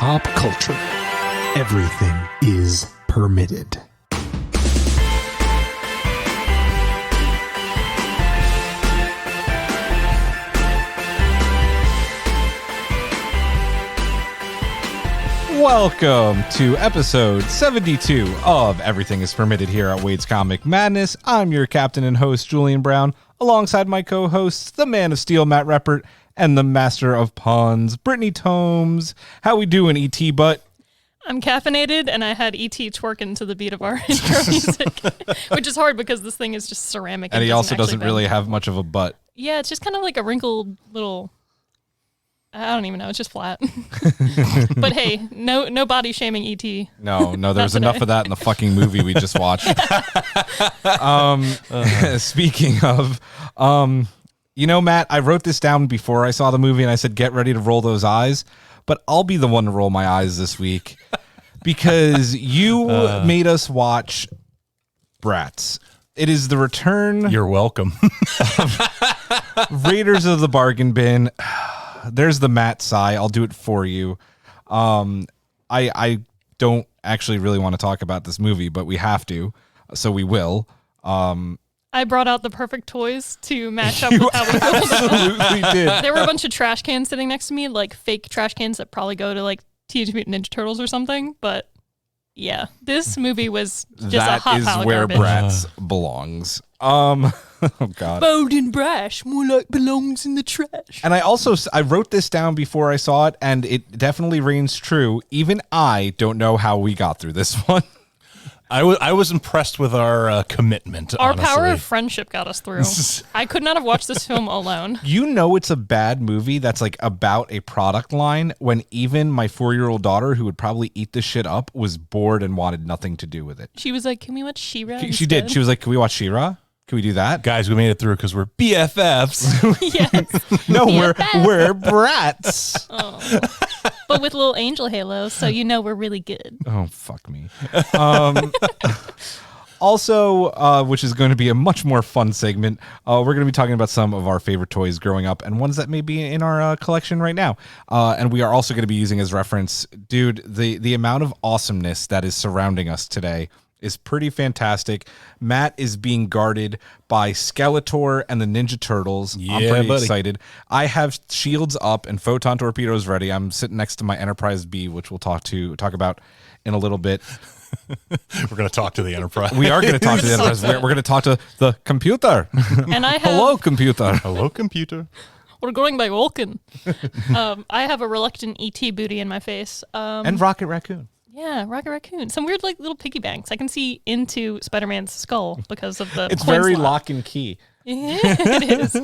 pop culture, everything is permitted. Welcome to episode 72 of Everything is Permitted here at Wade's Comic Madness. I'm your captain and host, Julian Brown, alongside my co-hosts, the Man of Steel, Matt Reppert, and the Master of Puns, Brittany Tomes. How we doing, E.T. Butt? I'm caffeinated, and I had E.T. twerking to the beat of our intro music, which is hard because this thing is just ceramic. And he also doesn't really have much of a butt. Yeah, it's just kind of like a wrinkled little... I don't even know. It's just flat. But hey, no body shaming, E.T. No, there's enough of that in the fucking movie we just watched. Speaking of, Matt, I wrote this down before I saw the movie and I said, get ready to roll those eyes. But I'll be the one to roll my eyes this week because you made us watch Bratz. It is the return. You're welcome. Raiders of the Bargain Bin. There's the Matt sigh. I'll do it for you. I don't actually really want to talk about this movie, but we have to, so we will. I brought out the perfect toys to match up with how we feel. Absolutely did. There were a bunch of trash cans sitting next to me, like fake trash cans that probably go to like Teenage Mutant Ninja Turtles or something. But yeah, this movie was just a hot pile of garbage. That is where Bratz belongs. Oh God. Bold and brash, more like belongs in the trash. And I wrote this down before I saw it, and it definitely reigns true. Even I don't know how we got through this one. I was impressed with our commitment. Our honestly. power of friendship got us through. I could not have watched this film alone. You know it's a bad movie that's like about a product line when even my 4-year-old daughter, who would probably eat this shit up, was bored and wanted nothing to do with it. She was like, "Can we watch She-Ra?" She did. She was like, "Can we watch She-Ra? Can we do that?" Guys, we made it through because we're BFFs. Yes. No, we're Bratz. Oh. But with little angel halos, so you know we're really good. Oh, fuck me. Also, which is going to be a much more fun segment, we're going to be talking about some of our favorite toys growing up and ones that may be in our collection right now. And we are also going to be using as reference, dude, the amount of awesomeness that is surrounding us today is pretty fantastic. Matt is being guarded by Skeletor and the Ninja Turtles. Yeah, I'm pretty buddy. excited. I have shields up and photon torpedoes ready. I'm sitting next to my Enterprise B, which we'll talk about in a little bit. We're going to talk to the Enterprise. We are going to talk to the Enterprise. We're going to talk to the computer. And I have Hello, computer. Hello, computer. We're going by Vulcan. I have a reluctant ET booty in my face. And Rocket Raccoon. Yeah, Rocket Raccoon. Some weird like little piggy banks. I can see into Spider-Man's skull because of the It's coin very slot. lock and key. Yeah, it is.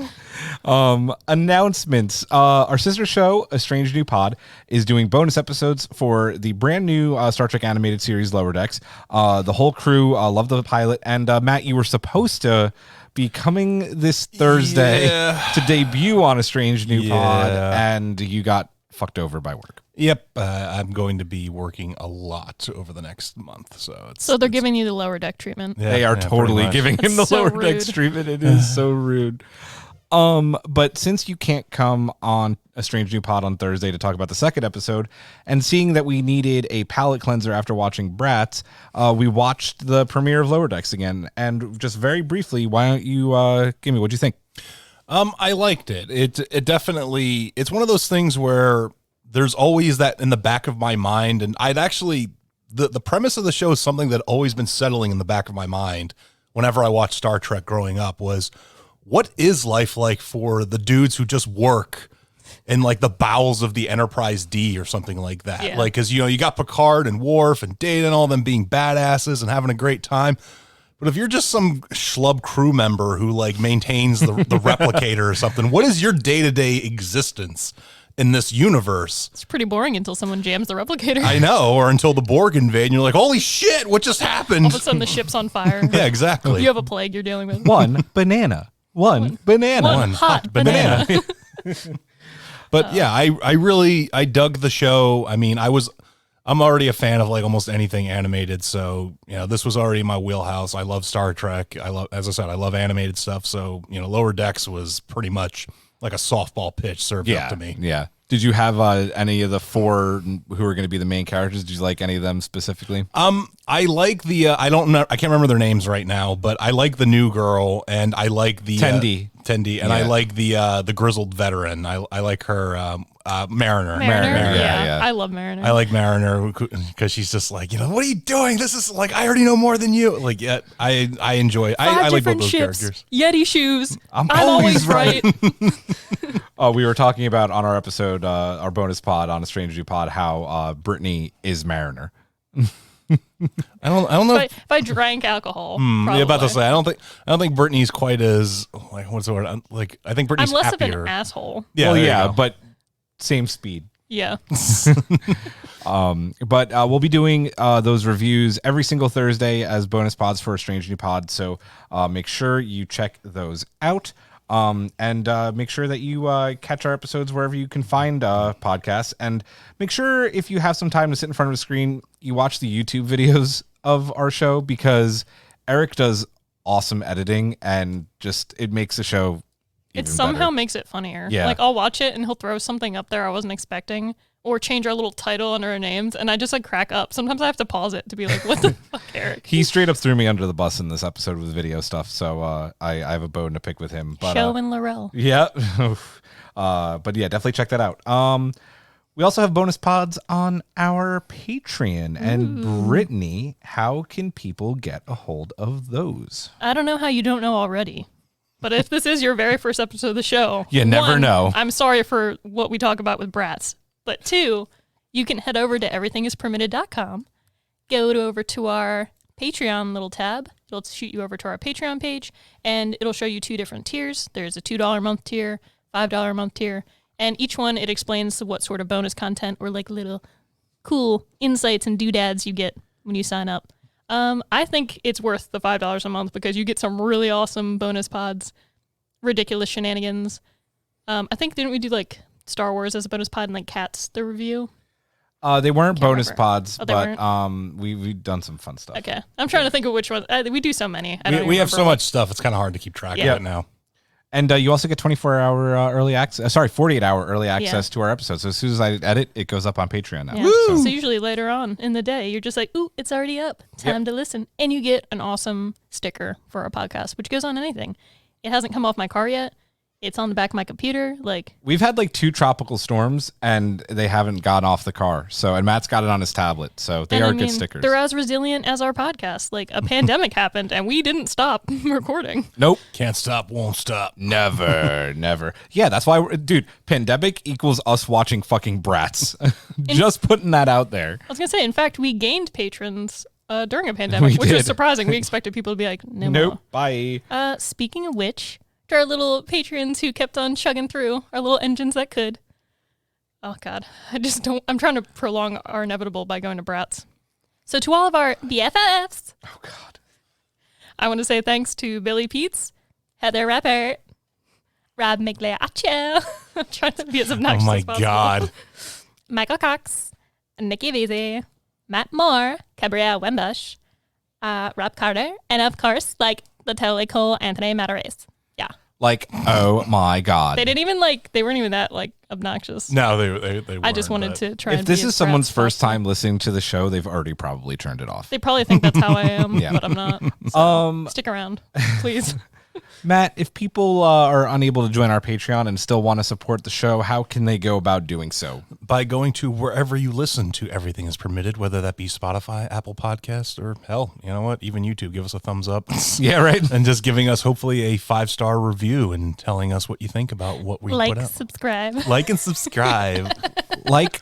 Announcements. Our sister show, A Strange New Pod, is doing bonus episodes for the brand new Star Trek animated series Lower Decks. The whole crew loved the pilot. And Matt, you were supposed to be coming this Thursday to debut on A Strange New Pod, and you got fucked over by work. Yep, I'm going to be working a lot over the next month. So they're giving you the lower deck treatment. They are totally giving him the That's so lower decks rude. treatment. It is so rude. But since you can't come on A Strange New Pod on Thursday to talk about the second episode, and seeing that we needed a palate cleanser after watching Bratz, we watched the premiere of Lower Decks again. And just very briefly, why don't you give me, what'd you think? I liked it. It definitely, it's one of those things where there's always that in the back of my mind. And I'd actually, the premise of the show is something that always been settling in the back of my mind whenever I watched Star Trek growing up was, what is life like for the dudes who just work in like the bowels of the Enterprise D or something like that? Yeah. Like, cause you got Picard and Worf and Data and all them being badasses and having a great time. But if you're just some schlub crew member who like maintains the replicator or something, what is your day-to-day existence in this universe? It's pretty boring until someone jams the replicator. I know, or until the Borg invade and you're like, holy shit, what just happened? All of a sudden the ship's on fire. Yeah, exactly. You have a plague you're dealing with. One banana. One banana. One hot banana. But yeah, I dug the show. I mean, I'm already a fan of like almost anything animated. So, this was already my wheelhouse. I love Star Trek. As I said, I love animated stuff. So, Lower Decks was pretty much like a softball pitch served up to me. Yeah. Did you have any of the four who are going to be the main characters? Did you like any of them specifically? I like the I can't remember their names right now, but I like the new girl, and I like the Tendi, and I like the grizzled veteran. I like her Mariner. Mariner. Yeah. I love Mariner. I like Mariner because she's just like, what are you doing? This is like, I already know more than you. Like, yeah, I enjoy. I like both those characters. Yeti shoes. I'm always right. We were talking about on our episode, our bonus pod on A Strange New Pod, how Brittany is Mariner. I don't know. If I drank alcohol, yeah, about to say, I don't think Brittany's quite as like, what's the word? Like, I think Brittany's I'm less happier. of an asshole. Yeah, well, there you yeah, go. but same speed. Yeah. But we'll be doing those reviews every single Thursday as bonus pods for A Strange New Pod. So make sure you check those out. And make sure that you catch our episodes wherever you can find podcasts. And make sure if you have some time to sit in front of a screen, you watch the YouTube videos of our show, because Eric does awesome editing and just it makes the show It even somehow better. makes it funnier. Yeah. Like, I'll watch it and he'll throw something up there I wasn't expecting, or change our little title under our names, and I just like crack up. Sometimes I have to pause it to be like, what the fuck, Eric? He straight up threw me under the bus in this episode with video stuff, so I have a bone to pick with him. But Show and Laurel. yeah, but yeah, definitely check that out. We also have bonus pods on our Patreon. And Brittany, how can people get a hold of those? I don't know how you don't know already. But if this is your very first episode of the show, You never one, know. I'm sorry for what we talk about with Bratz. But two, you can head over to everythingispermitted.com, go over to our Patreon little tab. It'll shoot you over to our Patreon page, and it'll show you two different tiers. There's a $2 a month tier, $5 a month tier, and each one, it explains what sort of bonus content or like little cool insights and doodads you get when you sign up. I think it's worth the $5 a month because you get some really awesome bonus pods, ridiculous shenanigans. I think, didn't we do like Star Wars as a bonus pod and like Cats, the review? They weren't Can't bonus remember. pods, Oh, they but we've done some fun stuff. Okay. I'm trying to think of which one. We do so many. I don't We have remember. so much stuff. It's kind of hard to keep track Yeah. of it now. And you also get 24-hour early access. 48-hour early access to our episodes. So as soon as I edit, it goes up on Patreon now. Yeah. So- So usually later on in the day, you're just like, ooh, it's already up. Time to listen. And you get an awesome sticker for our podcast, which goes on anything. It hasn't come off my car yet. It's on the back of my computer. Like, We've had like 2 tropical storms and they haven't gone off the car. So, and Matt's got it on his tablet. So they and are I good mean, stickers. They're as resilient as our podcast. Like, a pandemic happened and we didn't stop recording. Nope. Can't stop, won't stop. Never, never. Yeah, that's why, dude, pandemic equals us watching fucking Bratz. Just putting that out there. I was going to say, in fact, we gained patrons during a pandemic, which did. was surprising. We expected people to be like, no Nope. more. Bye. Speaking of which, to our little patrons who kept on chugging through, our little engines that could. Oh, God. I'm trying to prolong our inevitable by going to Bratz. So to all of our BFFs. Oh, God. I want to say thanks to Billy Peets, Heather Rappert, Rob Migliaccio. I'm trying to be as obnoxious Oh my as possible. God. Michael Cox, Nikki Vesey, Matt Moore, Gabrielle Wembush, Rob Carter, and of course, like the totally cool Anthony Matares. Yeah. Like, oh my God. They didn't even they weren't even that obnoxious. No, they I just weren't, wanted but- to try If and this be is as someone's Bratz first possible. time listening to the show, they've already probably turned it off. They probably think that's how I am, Yeah. but I'm not. So stick around, please. Matt, if people are unable to join our Patreon and still want to support the show, how can they go about doing so? By going to wherever you listen to Everything is Permitted, whether that be Spotify, Apple Podcasts, or hell, you know what, even YouTube. Give us a thumbs up. Yeah, right. And just giving us hopefully a 5-star review and telling us what you think about what we put out. Subscribe. Like and subscribe. like,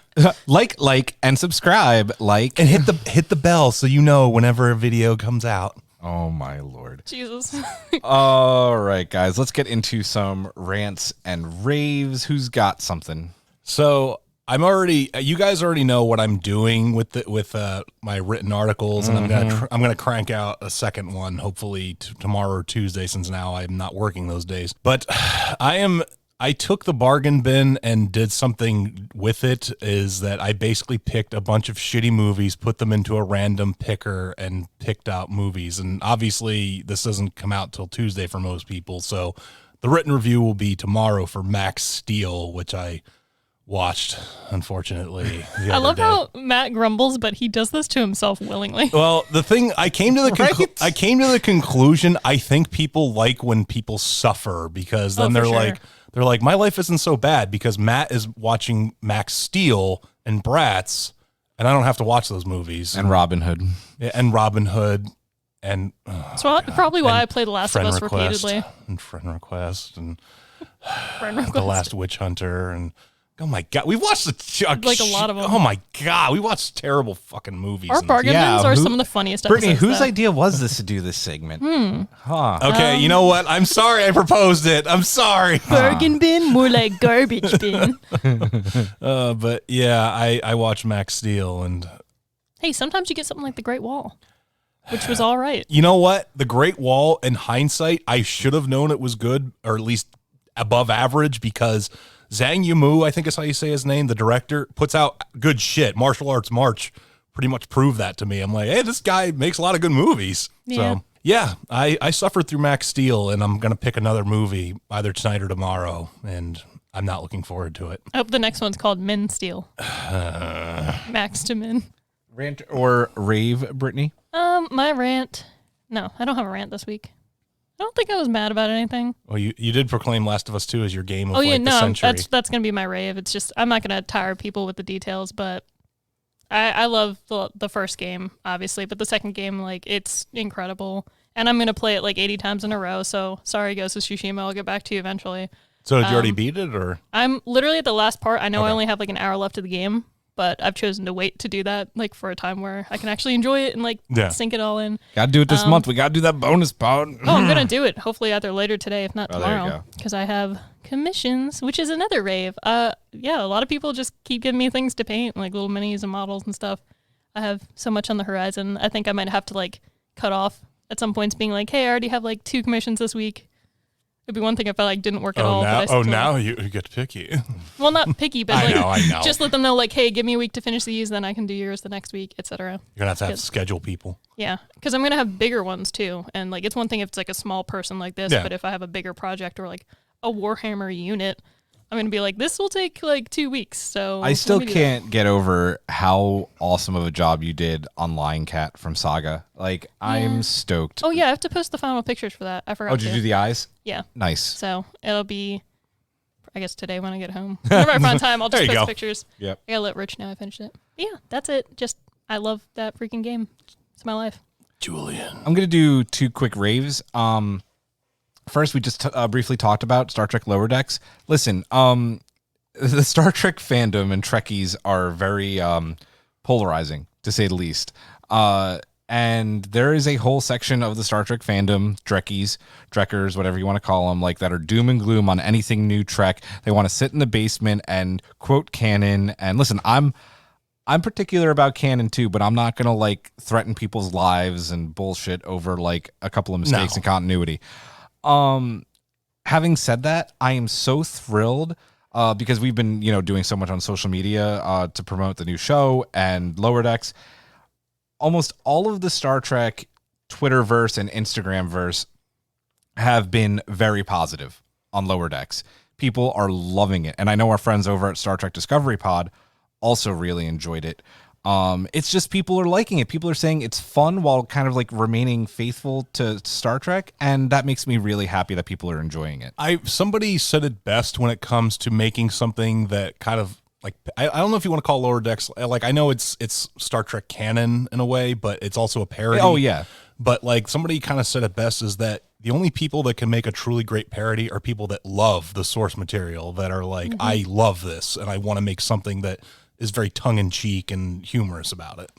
and subscribe. Like, And hit the bell so you know whenever a video comes out. oh my Lord. Jesus. All right, guys, let's get into some rants and raves. Who's got something? So you guys already know what I'm doing with my written articles, and I'm gonna crank out a second one hopefully tomorrow or Tuesday, since now I'm not working those days. But I took the bargain bin and did something with it. Is that I basically picked a bunch of shitty movies, put them into a random picker, and picked out movies. And obviously this doesn't come out till Tuesday for most people, so the written review will be tomorrow for Max Steel, which I watched, unfortunately. I love how Matt grumbles, but he does this to himself willingly. Well, the thing I came to the conclusion. I think people like when people suffer because then they're like, my life isn't so bad because Matt is watching Max Steel and Bratz, and I don't have to watch those movies. And Robin Hood. Yeah, and Robin Hood, and probably why I play The Last of Us repeatedly. And Friend Request and Friend Request. The Last Witch Hunter and. Oh my God, we watched a lot of them. Oh my God, we watched terrible fucking movies. Our bargain bins are some of the funniest episodes. Brittany, whose though. idea was this to do this segment? Huh. Okay, you know what? I'm sorry I proposed it. I'm sorry. Bargain bin, more like garbage bin. But yeah, I watched Max Steel and Hey, sometimes you get something like The Great Wall, which was all right. you know what? The Great Wall, in hindsight, I should have known it was good, or at least above average, because Zhang Yimou, I think is how you say his name, the director, puts out good shit. Martial Arts March pretty much proved that to me. I'm like, hey, this guy makes a lot of good movies. Yeah. So, yeah, I suffered through Max Steel, and I'm going to pick another movie either tonight or tomorrow, and I'm not looking forward to it. I hope the next one's called Men Steel. Max to Men. Rant or rave, Brittany? My rant. No, I don't have a rant this week. I don't think I was mad about anything. Well, you did proclaim Last of Us 2 as your game of the the century. That's gonna be my rave. It's just I'm not gonna tire people with the details, but I love the first game, obviously, but the second game, like, it's incredible. And I'm gonna play it like 80 times in a row, so sorry Ghost of Tsushima, I'll get back to you eventually. So did you already beat it, or? I'm literally at the last part. I know I only have like an hour left of the game, but I've chosen to wait to do that, like, for a time where I can actually enjoy it and, like, sink it all in. Gotta do it this month. We gotta do that bonus part. Oh, I'm gonna do it. Hopefully either later today, if not there you tomorrow, go. because I have commissions, which is another rave. Yeah, a lot of people just keep giving me things to paint, like little minis and models and stuff. I have so much on the horizon. I think I might have to, like, cut off at some points, being like, hey, I already have like 2 commissions this week. It'd be one thing if I, like, didn't work at all. Now you get picky. Well, not picky, but I know. Just let them know, like, hey, give me a week to finish these, then I can do yours the next week, etc. You're going to have to schedule people. Yeah, because I'm going to have bigger ones, too. And, like, it's one thing if it's, like, a small person like this, but if I have a bigger project or, like, a Warhammer unit, I'm going to be like, this will take, like, 2 weeks. So I still can't get over how awesome of a job you did on Lion Cat from Saga. Like, I'm stoked. Oh, yeah, I have to post the final pictures for that. I forgot Oh, did you do the eyes? Yeah. Nice. So it'll be, I guess, today when I get home. Whenever I find time, I'll just post pictures. Yep. I gotta let Rich know I finished it. But yeah, that's it. Just, I love that freaking game. It's my life. Julian. I'm going to do 2 quick raves. First, we just briefly talked about Star Trek Lower Decks. Listen, the Star Trek fandom and Trekkies are very polarizing, to say the least. And there is a whole section of the Star Trek fandom, Trekkies, Trekkers, whatever you want to call them, like, that are doom and gloom on anything new Trek. They want to sit in the basement and quote canon. And listen, I'm particular about canon too, but I'm not going to, like, threaten people's lives and bullshit over, like, a couple of mistakes in continuity. Having said that, I am so thrilled because we've been, doing so much on social media to promote the new show and Lower Decks. Almost all of the Star Trek Twitterverse and Instagramverse have been very positive on Lower Decks. People are loving it. And I know our friends over at Star Trek Discovery Pod also really enjoyed it. It's just people are liking it. People are saying it's fun while kind of, like, remaining faithful to Star Trek. And that makes me really happy that people are enjoying it. Somebody said it best when it comes to making something that kind of, like, I don't know if you want to call Lower Decks, like, I know it's Star Trek canon in a way, but it's also a parody. Oh, yeah. But, like, somebody kind of said it best is that the only people that can make a truly great parody are people that love the source material, that are like, I love this and I want to make something that is very tongue-in-cheek and humorous about it.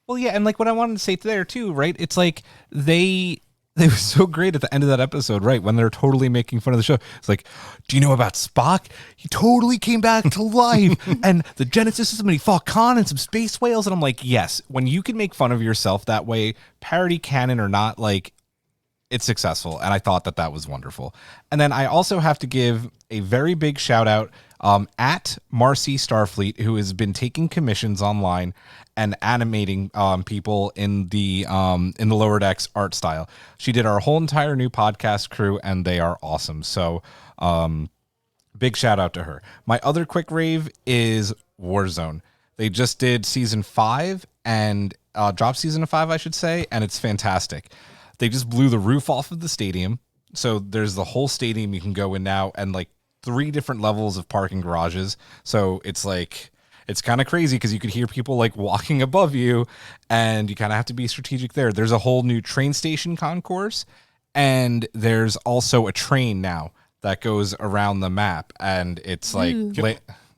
Well, yeah, and, like, what I wanted to say there too, right? It's like they were so great at the end of that episode, right? When they're totally making fun of the show. It's like, do you know about Spock? He totally came back to life, and the Genesis system, and he fought Khan and some space whales. And I'm like, yes, when you can make fun of yourself that way, parody canon or not, like, it's successful. And I thought that was wonderful. And then I also have to give a very big shout out at Marcy Starfleet, who has been taking commissions online and animating people in the Lower Decks art style. She did our whole entire new podcast crew, and they are awesome. So big shout out to her. My other quick rave is Warzone. They just did season 5 and dropped season 5, I should say, and it's fantastic. They just blew the roof off of the stadium. So there's the whole stadium you can go in now, and like 3 different levels of parking garages. So it's like, it's kind of crazy because you could hear people like walking above you, and you kind of have to be strategic there. There's a whole new train station concourse, and there's also a train now that goes around the map, and it's like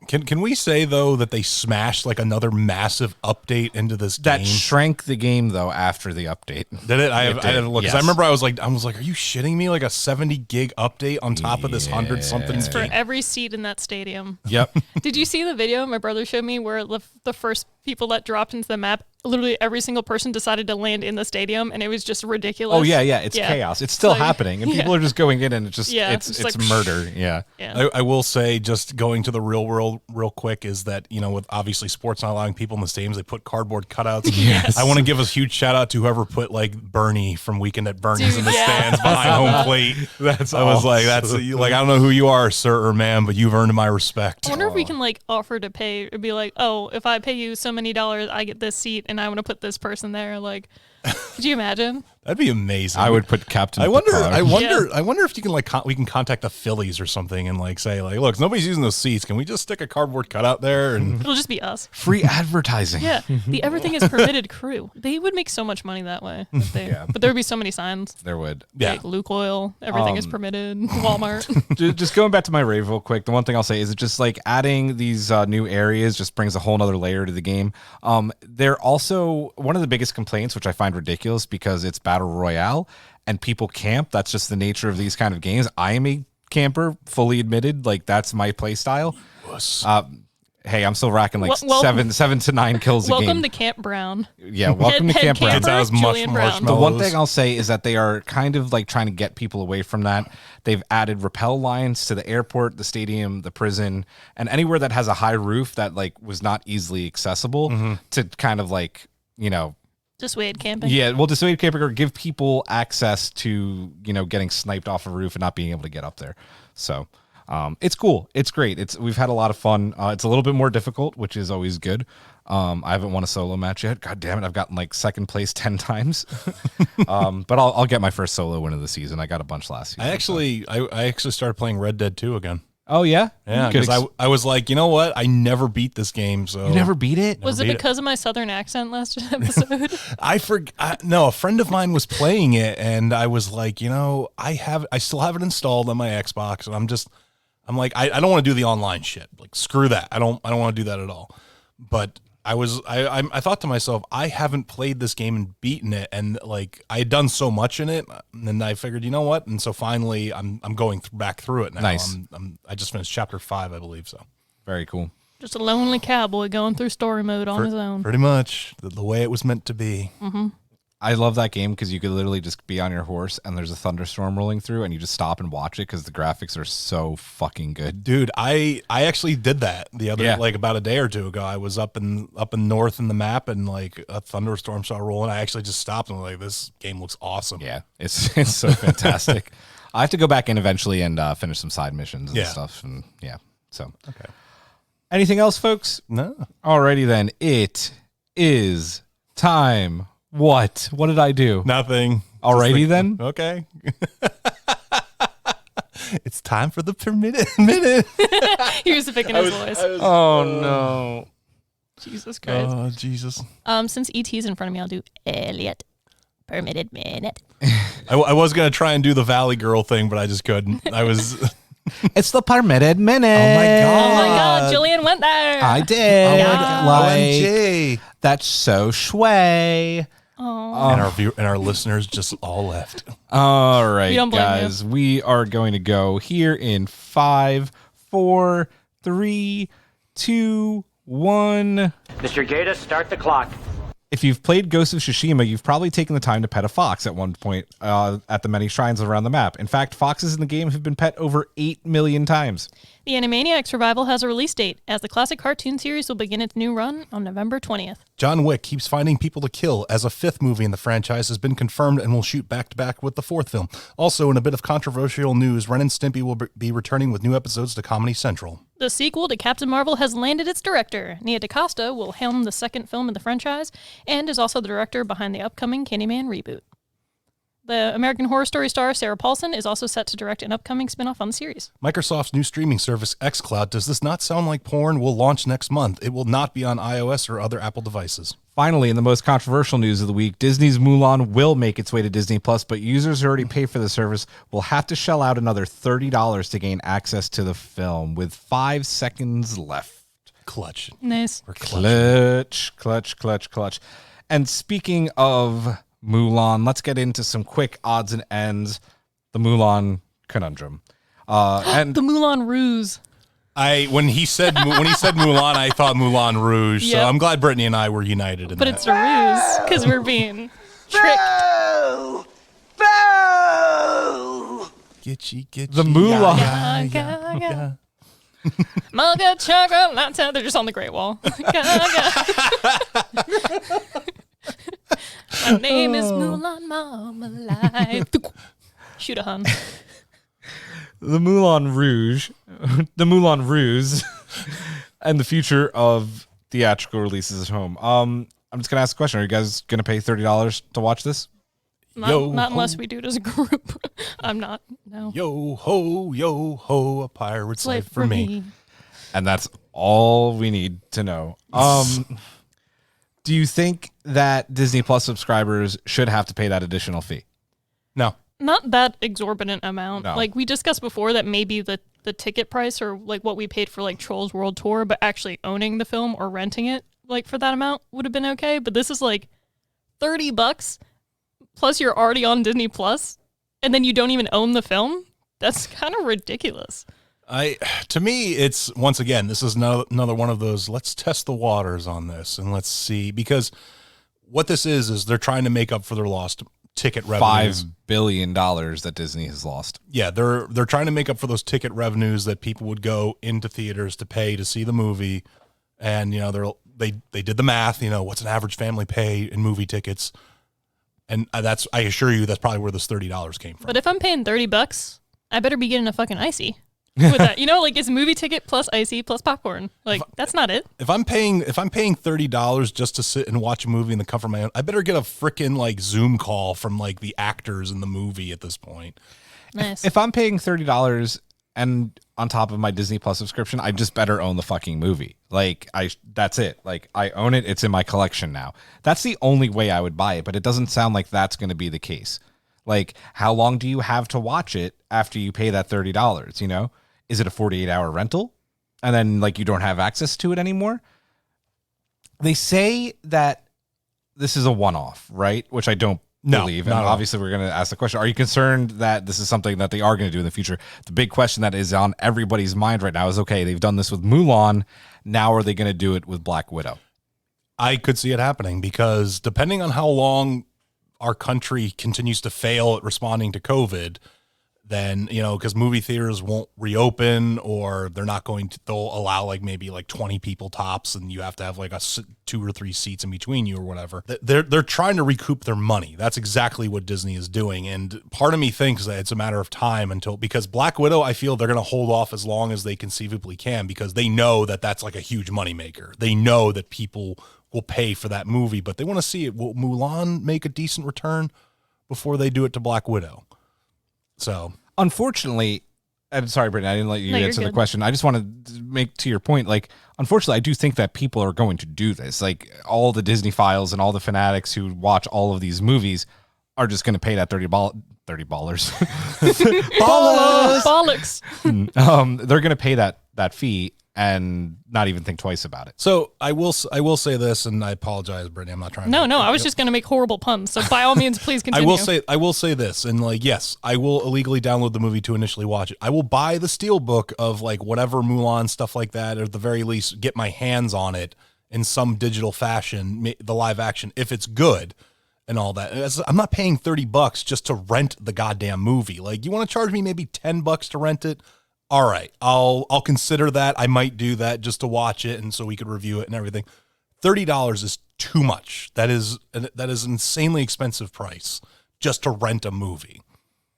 Can we say though that they smashed like another massive update into this game? That shrank the game though after the update. Did it? I had to look. 'Cause I Yes. remember I was like, are you shitting me? Like a 70 gig update on top of this 100 something For game? every seat in that stadium. Yep. Did you see the video my brother showed me where the first people that dropped into the map, literally every single person decided to land in the stadium, and it was just ridiculous. Oh yeah, it's chaos. It's still Like, happening, and people are just going in, and it's just it's like, murder. Yeah. Yeah. I will say, just going to the real world real quick, is that, you know, with obviously sports not allowing people in the stadiums, they put cardboard cutouts. Yes. I want to give a huge shout out to whoever put like Bernie from Weekend at Bernie's Dude, in the yeah. stands behind home plate. I was like, that's like, I don't know who you are, sir or ma'am, but you've earned my respect. I wonder if we can like offer to pay. It'd be like, oh, if I pay you so many dollars, I get this seat, and I want to put this person there. Like, could you imagine? That'd be amazing. I would put Captain. I wonder. Picard. I wonder if you can like we can contact the Phillies or something and like say like, look, nobody's using those seats. Can we just stick a cardboard cutout there? And It'll just be us. Free advertising. Yeah, the everything is permitted crew. They would make so much money that way. If they, But there would be so many signs. There would. Like Luke Oil, everything is permitted. Walmart. Just going back to my rave real quick, the one thing I'll say is it just like adding these new areas just brings a whole nother layer to the game. They're also one of the biggest complaints, which I find ridiculous because it's battle royale and people camp. That's just the nature of these kind of games. I am a camper, fully admitted. Like that's my play style. Hey, I'm still racking like seven to 9 kills a game. Welcome to Camp Brown. Yeah, welcome to Camp Brown. Camper, That was much Julian Brown. The marshmallow. one thing I'll say is that they are kind of like trying to get people away from that. They've added rappel lines to the airport, the stadium, the prison, and anywhere that has a high roof that like was not easily accessible to kind of like, you know, Dissuade camping. yeah, well, dissuade camping or give people access to, you know, getting sniped off a roof and not being able to get up there. So it's cool. It's great. We've had a lot of fun. It's a little bit more difficult, which is always good. I haven't won a solo match yet. God damn it. I've gotten like second place 10 times. But I'll get my first solo win of the season. I got a bunch last season. I actually started playing Red Dead 2 again. Oh, yeah? Yeah, Good because I was like, you know what? I never beat this game. So You never beat it? Was it beat it. because of my southern accent last episode? No, a friend of mine was playing it, and I was like, you know, I still have it installed on my Xbox, and I'm like, I don't want to do the online shit. Like, screw that. I don't want to do that at all. But I thought to myself, I haven't played this game and beaten it, and like I had done so much in it, and then I figured, you know what? And so finally, I'm going back through it now. Nice. I just finished chapter 5, I believe. So Very cool. Just a lonely cowboy going through story mode on his own. pretty much the way it was meant to be. I love that game because you could literally just be on your horse and there's a thunderstorm rolling through and you just stop and watch it because the graphics are so fucking good. Dude, I actually did that the other like about a day or two ago. I was up in north in the map, and like a thunderstorm started rolling. I actually just stopped and was like, this game looks awesome. Yeah, it's so fantastic. I have to go back in eventually and finish some side missions and stuff. And yeah, so. Okay. Anything else, folks? No. Alrighty then. It is time. What? What did I do? Nothing. Alrighty then. Okay. It's time for the permitted minute. He was picking his voice. Oh no. Jesus Christ. Oh, Jesus. Since ET's in front of me, I'll do Elliot. Permitted minute. I was going to try and do the Valley Girl thing, but I just couldn't. I was. It's the permitted minute. Oh my God. Oh my God, Julian went there. I did. Yeah. Like, OMG. that's so sway. And our listeners just all left. All right, We don't blame guys. We are going to go here in 5, 4, 3, 2, 1. Mr. Gatus, start the clock. If you've played Ghost of Tsushima, you've probably taken the time to pet a fox at one point at the many shrines around the map. In fact, foxes in the game have been pet over 8 million times. The Animaniacs revival has a release date, as the classic cartoon series will begin its new run on November 20th. John Wick keeps finding people to kill, as a 5th movie in the franchise has been confirmed and will shoot back-to-back with the 4th film. Also, in a bit of controversial news, Ren and Stimpy will be returning with new episodes to Comedy Central. The sequel to Captain Marvel has landed its director. Nia DaCosta will helm the second film in the franchise and is also the director behind the upcoming Candyman reboot. The American Horror Story star Sarah Paulson is also set to direct an upcoming spinoff on the series. Microsoft's new streaming service, xCloud, does this not sound like porn, will launch next month. It will not be on iOS or other Apple devices. Finally, in the most controversial news of the week, Disney's Mulan will make its way to Disney+, but users who already pay for the service will have to shell out another $30 to gain access to the film, with 5 seconds left. Clutch. Nice. We're clutching. Clutch. And speaking of Mulan, let's get into some quick odds and ends. The Mulan conundrum. And The Mulan Ruse. When he said Mulan, I thought Moulin Rouge. Yep. So I'm glad Brittany and I were united in But that. it's a ruse, because we're being tricked. Get you. the Mulan. Gaga. Maga chocolate. They're just on the Great Wall. Gaga. My name is Mulan Marmalade. Shoot a hun. The Moulin Rouge, the Moulin Ruse, and the future of theatrical releases at home. I'm just gonna ask a question: are you guys gonna pay $30 to watch this? Not unless we do it as a group. I'm not. No. Yo ho, a pirate's life for me. And that's all we need to know. Do you think that Disney Plus subscribers should have to pay that additional fee? No. Not that exorbitant amount. No. Like we discussed before that maybe the ticket price or like what we paid for like Trolls World Tour, but actually owning the film or renting it like for that amount would have been okay. But this is like $30 plus you're already on Disney Plus and then you don't even own the film. That's kind of ridiculous. To me, it's once again, this is another one of those, let's test the waters on this and let's see, because what this is they're trying to make up for their lost ticket revenues. $5 billion that Disney has lost. Yeah, they're trying to make up for those ticket revenues that people would go into theaters to pay to see the movie. And, you know, they did the math, you know, what's an average family pay in movie tickets? And I assure you, that's probably where this $30 came from. But if I'm paying $30, I better be getting a fucking icy with that. You know, like it's movie ticket plus icy plus popcorn. Like that's not it. If I'm paying $30 just to sit and watch a movie in the comfort of my own, I better get a freaking like Zoom call from like the actors in the movie at this point. Nice. If I'm paying $30 and on top of my Disney Plus subscription, I just better own the fucking movie. Like that's it. Like I own it. It's in my collection now. That's the only way I would buy it, but it doesn't sound like that's going to be the case. Like how long do you have to watch it after you pay that $30, you know? Is it a 48-hour rental? And then like you don't have access to it anymore? They say that this is a one-off, right? Which I don't believe. And not at all. obviously we're going to ask the question, are you concerned that this is something that they are going to do in the future? The big question that is on everybody's mind right now is, okay, they've done this with Mulan. Now are they going to do it with Black Widow? I could see it happening because depending on how long our country continues to fail at responding to COVID, then, you know, because movie theaters won't reopen or they'll allow like maybe like 20 people tops and you have to have like 2 or 3 seats in between you or whatever. They're trying to recoup their money. That's exactly what Disney is doing. And part of me thinks that it's a matter of time because Black Widow, I feel they're going to hold off as long as they conceivably can because they know that that's like a huge moneymaker. They know that people will pay for that movie, but they want to see it. Will Mulan make a decent return before they do it to Black Widow? So, unfortunately, I'm sorry, Brittany, I didn't let you No, you're answer the good. question. I just wanted to make to your point, like, unfortunately, I do think that people are going to do this. Like, all the Disney files and all the fanatics who watch all of these movies are just going to pay that $30 ballers. Bollocks. They're going to pay that fee and not even think twice about it. So I will say this, and I apologize, Brittany. I'm not trying. No, I was just going to make horrible puns. So by all means, please continue. I will say this, and like, yes, I will illegally download the movie to initially watch it. I will buy the steelbook of like whatever Mulan stuff like that, or at the very least, get my hands on it in some digital fashion, the live action, if it's good and all that. I'm not paying $30 just to rent the goddamn movie. Like, you want to charge me maybe $10 to rent it? All right, I'll consider that. I might do that just to watch it and so we could review it and everything. $30 is too much. That is an insanely expensive price just to rent a movie.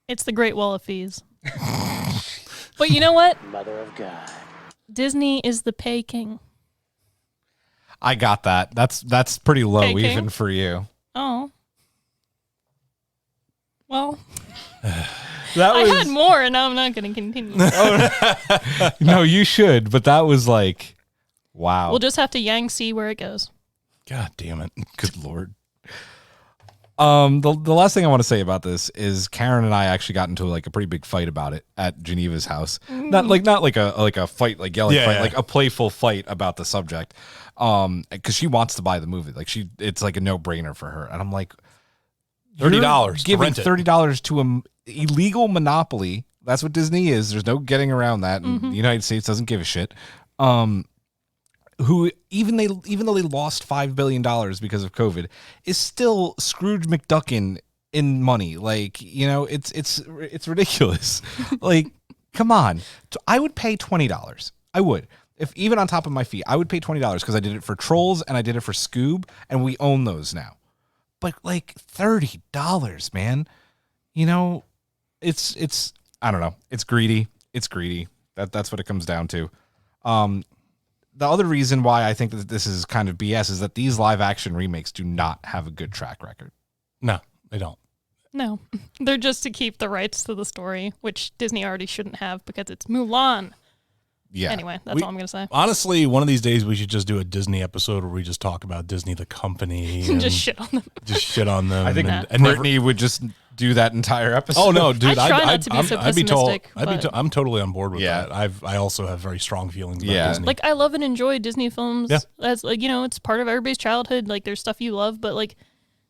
It's the Great Wall of Fees. But you know what? Mother of God. Disney is the pay king. I got that. That's pretty low Hey, King. even for you. Oh. Well, That I was had more, and now I'm not going to continue. no, you should, but that was like, wow. We'll just have to see where it goes. God damn it. Good Lord. The last thing I want to say about this is Karen and I actually got into like a pretty big fight about it at Geneva's house. Not like a fight, like yelling fight, like a playful fight about the subject. Because she wants to buy the movie. Like it's like a no brainer for her. And I'm like, $30 giving to rent it. $30 to an illegal monopoly. That's what Disney is. There's no getting around that. And the United States doesn't give a shit. Who even though they lost $5 billion because of COVID, is still Scrooge McDuckin in money. Like, you know, it's ridiculous. Like, come on. I would pay $20. I would. If even on top of my fee, I would pay $20 because I did it for Trolls and I did it for Scoob, and we own those now. But like $30, man. You know, it's I don't know. It's greedy. It's greedy. That's what it comes down to. The other reason why I think that this is kind of BS is that these live action remakes do not have a good track record. No, they don't. No, they're just to keep the rights to the story, which Disney already shouldn't have because it's Mulan. Yeah. Anyway, that's all I'm going to say. Honestly, one of these days we should just do a Disney episode where we just talk about Disney, the company. And Just shit on them. Just shit on them. I think and never- Brittany would just do that entire episode. Oh no, dude! I try not to be so I'd be pessimistic, I'm totally on board with Yeah. that. I also have very strong feelings about Yeah. Disney. Like, I love and enjoy Disney films. Yeah. As, like, you know, it's part of everybody's childhood. Like, there's stuff you love, but like,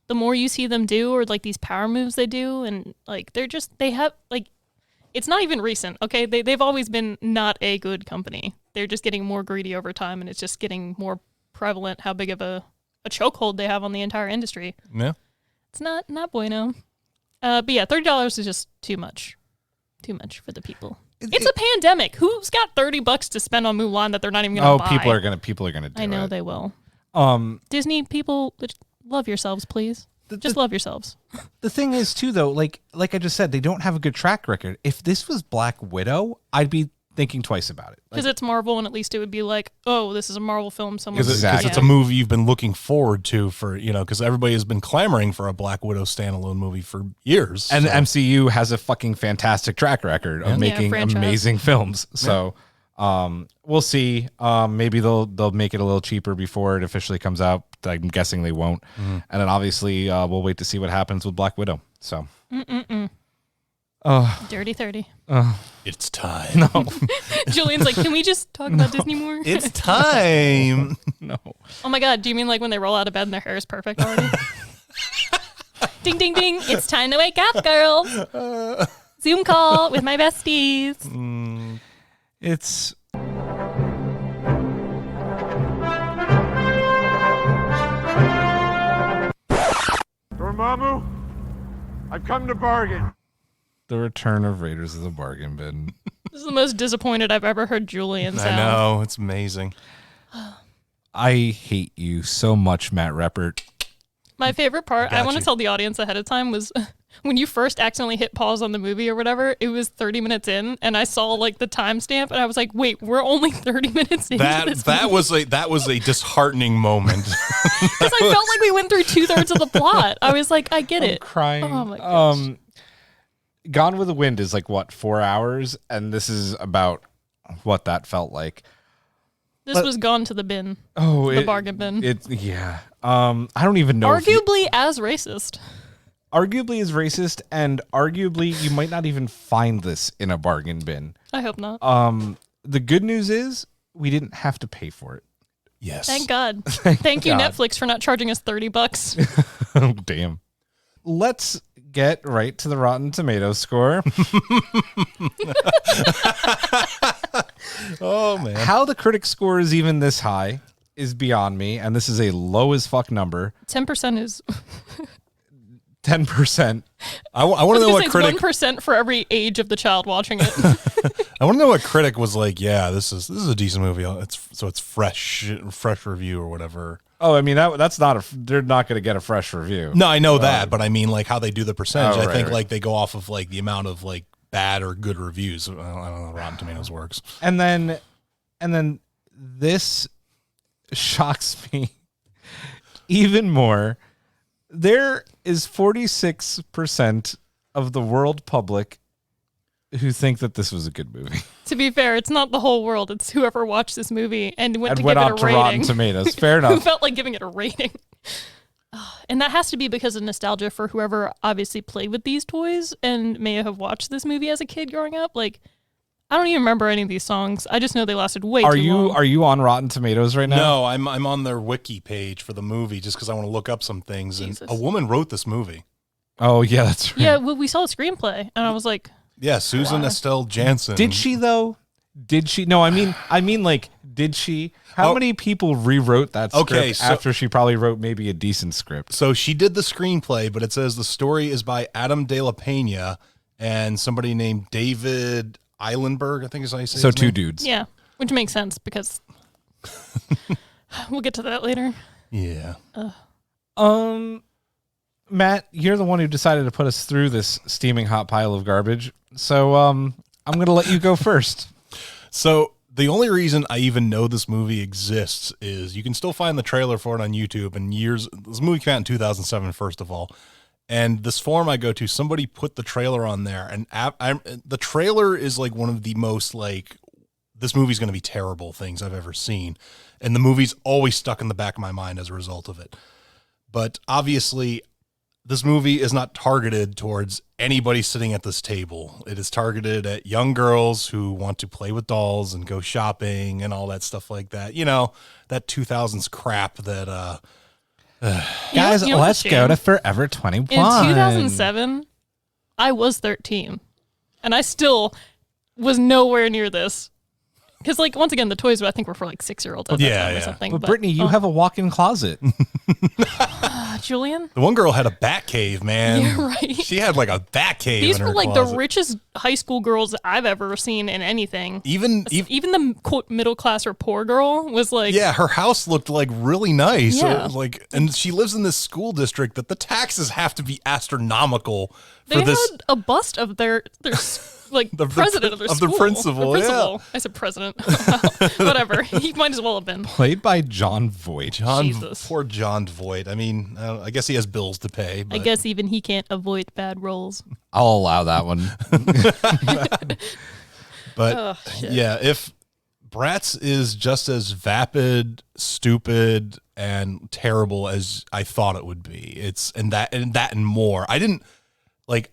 the more you see them do, or like these power moves they do, and like they have like, it's not even recent. Okay, they've always been not a good company. They're just getting more greedy over time, and it's just getting more prevalent how big of a chokehold they have on the entire industry. yeah. It's not bueno. But yeah, $30 is just too much. Too much for the people. It's a pandemic. Who's got $30 to spend on Mulan that they're not even going to buy? people are gonna do it. I know they will. Disney people, love yourselves, please. Just love yourselves. The thing is too, though, like I just said, they don't have a good track record. If this was Black Widow, I'd be thinking twice about it. Because it's Marvel, and at least it would be like, oh, this is a Marvel film. Because Exactly. it's a movie you've been looking forward to for, because everybody has been clamoring for a Black Widow standalone movie for years. And so. the MCU has a fucking fantastic track record of making franchise. amazing films. So we'll see. Maybe they'll make it a little cheaper before it officially comes out. I'm guessing they won't. And then obviously we'll wait to see what happens with Black Widow. So. Dirty 30. It's time. No. Julian's like, can we just talk about Disney more? It's time. No. Oh my God, do you mean like when they roll out of bed and their hair is perfect already? Ding, ding, ding. It's time to wake up, girls. Zoom call with my besties. It's Dormammu, I've come to bargain. the return of Raiders of the Bargain Bin. This is the most disappointed I've ever heard Julian sound. I know. It's amazing. I hate you so much, Matt Reppert. My favorite part, I Got want to you. tell the audience ahead of time, was when you first accidentally hit pause on the movie or whatever, it was 30 minutes in, and I saw like the timestamp, and I was like, wait, we're only 30 minutes into this That was a disheartening moment. Because I felt like we went through 2/3 of the plot. I was like, I get it. Crying. Oh my gosh. Gone with the Wind is like what, 4 hours, and this is about what that felt like. This was gone to the bin. Oh, The bargain bin. Yeah. I don't even know. Arguably as racist. Arguably is racist, and arguably you might not even find this in a bargain bin. I hope not. The good news is we didn't have to pay for it. Yes. Thank God. Thank you, God. Netflix, for not charging us $30. Oh, damn. Let's get right to the Rotten Tomatoes score. Oh man. How the critic score is even this high is beyond me, and this is a low as fuck number. 10% is 10%. I want to know what critic. 1% for every age of the child watching it. I want to know what critic was like. Yeah, this is a decent movie. It's fresh review or whatever. Oh, I mean that's not they're not going to get a fresh review. No, I know that, but I mean like how they do the percentage. Oh, I think right. like they go off of like the amount of like bad or good reviews. I don't know how Rotten Tomatoes works. And then this shocks me even more. There is 46% of the world public who think that this was a good movie. To be fair, it's not the whole world. It's whoever watched this movie and went to give on it a to rating. Rotten Tomatoes. Fair Who enough. felt like giving it a rating. And that has to be because of nostalgia for whoever obviously played with these toys and may have watched this movie as a kid growing up. Like, I don't even remember any of these songs. I just know they lasted way too long. Are you on Rotten Tomatoes right now? No, I'm on their wiki page for the movie just because I want to look up some things. Jesus. And a woman wrote this movie. Oh yeah, that's right. Yeah, well, we saw a screenplay, and I was like, Yeah, Susan Estelle Jansen. Did she though? Did she? No, I mean, like, did she? How many people rewrote that script after she probably wrote maybe a decent script? So she did the screenplay, but it says the story is by Adam De La Pena and somebody named David Eilenberg, I think is how you say So his two name. dudes. yeah, which makes sense because we'll get to that later. Yeah. Matt, you're the one who decided to put us through this steaming hot pile of garbage. So I'm going to let you go first. So the only reason I even know this movie exists is you can still find the trailer for it on YouTube. And this movie came out in 2007, first of all. And this forum I go to, somebody put the trailer on there, and the trailer is like one of the most like, this movie's going to be terrible things I've ever seen. And the movie's always stuck in the back of my mind as a result of it. But obviously, this movie is not targeted towards anybody sitting at this table. It is targeted at young girls who want to play with dolls and go shopping and all that stuff like that. You know, that 2000s crap that, Guys, you know let's what's a go shame? to Forever 21. In 2007, I was 13, and I still was nowhere near this. Because, like, once again, the toys I think were for like 6-year-olds at that time or something. But Brittany, you have a walk-in closet. Julian? the one girl had a bat cave, man. Yeah, right. She had like a bat cave. These in were her like closet. the richest high school girls I've ever seen in anything. Even the quote middle class or poor girl was like, yeah, her house looked like really nice. Yeah. And she lives in this school district that the taxes have to be astronomical for they this. had a bust of their like The president of their of the school. principal, The yeah. principal. I said president. Whatever. He might as well have been. Played by John Voight. Jesus. Poor John Voight. I mean, I guess he has bills to pay. But I guess even he can't avoid bad roles. I'll allow that one. But shit. yeah, if Bratz is just as vapid, stupid, and terrible as I thought it would be, it's and more. I didn't like.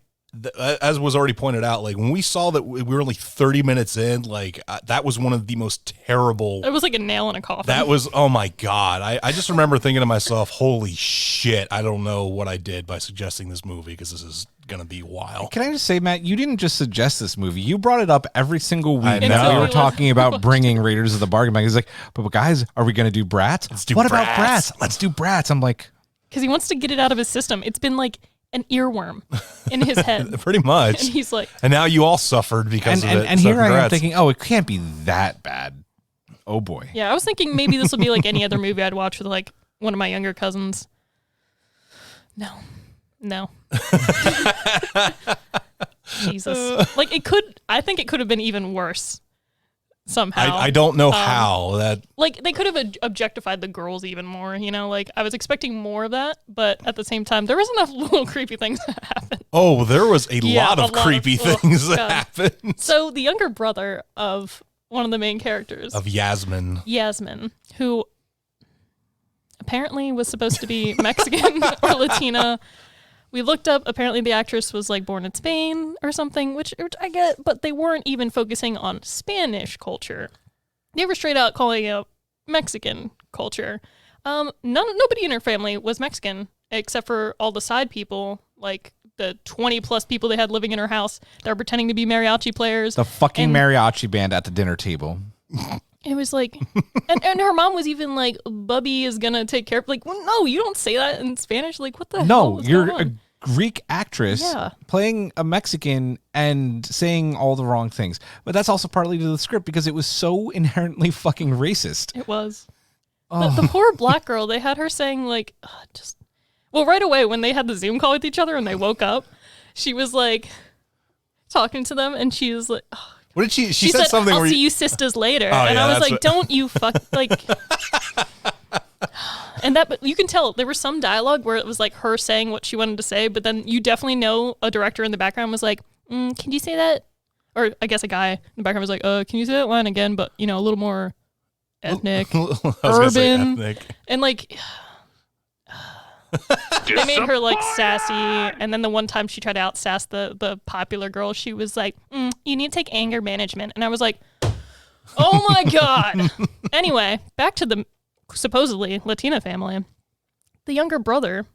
As was already pointed out, like when we saw that we were only 30 minutes in, like that was one of the most terrible. It was like a nail in a coffin. That was, oh my God. I just remember thinking to myself, holy shit, I don't know what I did by suggesting this movie because this is going to be wild. Can I just say, Matt, you didn't just suggest this movie. You brought it up every single week I that know. we were talking about bringing Raiders of the Bargain Bag. He's like, but guys, are we going to do Bratz? Let's do what about Bratz. Bratz? Let's do Bratz. I'm like, because he wants to get it out of his system. It's been like an earworm in his head. Pretty much. And he's like, And now you all suffered because of it. and so here I am congrats. thinking, oh, it can't be that bad. Oh boy. yeah, I was thinking maybe this will be like any other movie I'd watch with like one of my younger cousins. No. Jesus. Like I think it could have been even worse somehow. I don't know how that. Like they could have objectified the girls even more, you know, like I was expecting more of that, but at the same time there was enough little creepy things that happened. Oh, there was a Yeah, lot of creepy things that God. happened. So the younger brother of one of the main characters, Of Yasmin. Yasmin, who apparently was supposed to be Mexican or Latina. We looked up, apparently the actress was like born in Spain or something, which I get, but they weren't even focusing on Spanish culture. They were straight out calling it Mexican culture. Nobody in her family was Mexican except for all the side people, like the 20 plus people they had living in her house that were pretending to be mariachi players. The fucking And- mariachi band at the dinner table. It was like, and her mom was even like, Bubby is going to take care of, like, well, no, you don't say that in Spanish. Like, what the hell? No, was you're going a on? Greek actress Yeah. playing a Mexican and saying all the wrong things. But that's also partly to the script because it was so inherently fucking racist. It was. Oh. The poor black girl, they had her saying, like, well, right away when they had the Zoom call with each other and they woke up, she was like talking to them and she was like, What did she? she said said, something. I'll where see you sisters later. Oh, And yeah, I was that's like, what- don't you fuck, like. And that, but you can tell there was some dialogue where it was like her saying what she wanted to say, but then you definitely know a director in the background was like, can you say that? Or I guess a guy in the background was like, can you say that line again? But, you know, a little more ethnic, I was gonna say urban. ethnic. And like, they made her like sassy. And then the one time she tried to out-sass the popular girl, she was like, you need to take anger management. And I was like, oh my God. Anyway, back to the supposedly Latina family. The younger brother,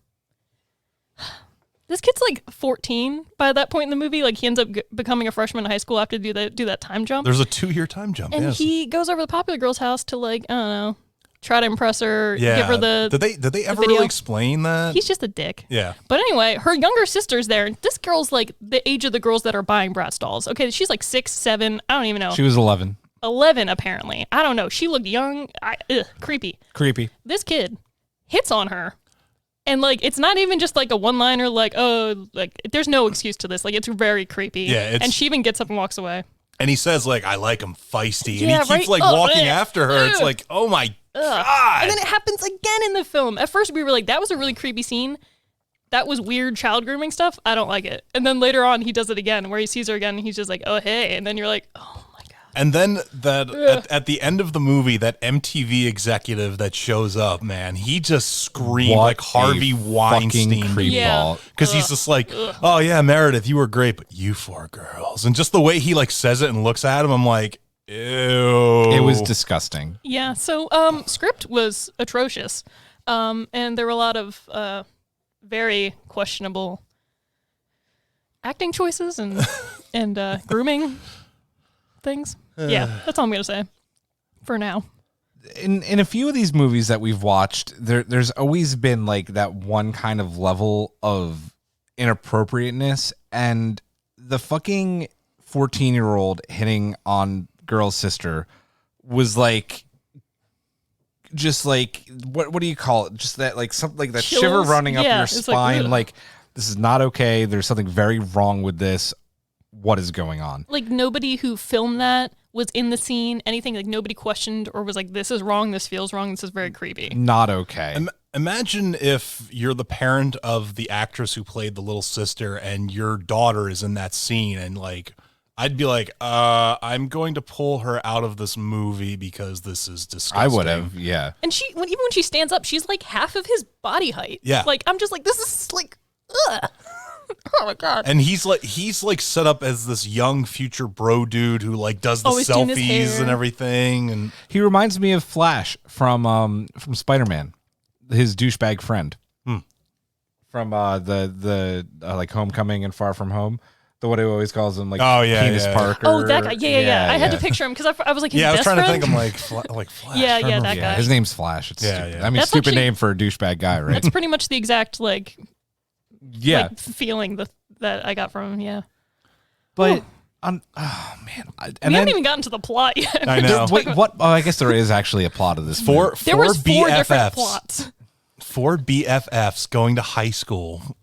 this kid's like 14 by that point in the movie. Like he ends up becoming a freshman in high school after do that time jump. There's a 2-year time jump. And yes. he goes over to the popular girl's house to like, I don't know, try to impress her, yeah. give her the Did they ever video. really explain that? He's just a dick. Yeah. But anyway, her younger sister's there. This girl's like the age of the girls that are buying Bratz dolls. Okay, she's like 6, 7, I don't even know. She was 11. 11 apparently. I don't know. She looked young. Creepy. Creepy. This kid hits on her. And like it's not even just like a one-liner like, oh, like there's no excuse to this. Like it's very creepy. Yeah, and she even gets up and walks away. And he says like, "I like him feisty," and Yeah, he keeps right? like Oh, walking ugh. after her. It's Ugh. like, oh my God. And then it happens again in the film. At first we were like, that was a really creepy scene. That was weird child grooming stuff. I don't like it. And then later on he does it again where he sees her again and he's just like, oh, hey. And then you're like, oh my God. And then at the end of the movie, that MTV executive that shows up, man, he just screamed What like Harvey a Weinstein. fucking creep Yeah. ball. Because he's just like, oh yeah, Meredith, you were great, but you 4 girls. And just the way he like says it and looks at him, I'm like, ew. It was disgusting. Yeah. So script was atrocious. And there were a lot of very questionable acting choices and grooming things. Yeah, that's all I'm gonna say for now. In a few of these movies that we've watched, there's always been like that one kind of level of inappropriateness, and the fucking 14-year-old hitting on girl's sister was like, just like what do you call it? Just that like something like that Chills? shiver running up Yeah, your it's like, spine. ugh. Like this is not okay. There's something very wrong with this. What is going on? Like nobody who filmed that was in the scene. Anything like nobody questioned or was like, this is wrong. This feels wrong. This is very creepy. Not okay. Imagine if you're the parent of the actress who played the little sister and your daughter is in that scene, and like I'd be like, I'm going to pull her out of this movie because this is disgusting. I would have, yeah. And even when she stands up, she's like half of his body height. Yeah. Like I'm just like, this is like, ugh. Oh my God. And he's like set up as this young future bro dude who like does the Always doing his selfies hair. and everything. And He reminds me of Flash from Spider-Man, his douchebag friend from the like Homecoming and Far From Home. The what he always calls him like Oh, yeah, Penis yeah. Parker. Oh, that guy. Yeah. I had to picture him because I was like his yeah, I was best trying friend. to think. I'm like Flash. Yeah, I don't know. that Yeah, guy. his name's Flash. It's Yeah, stupid. yeah. I mean, That's stupid actually- name for a douchebag guy, right? That's pretty much the exact like feeling that I got from him. Yeah. But oh man, We and haven't then even gotten to the plot yet. I know. wait, what? Oh, I guess there is actually a plot of this. Four There was 4 different BFFs. plots. 4 BFFs going to high school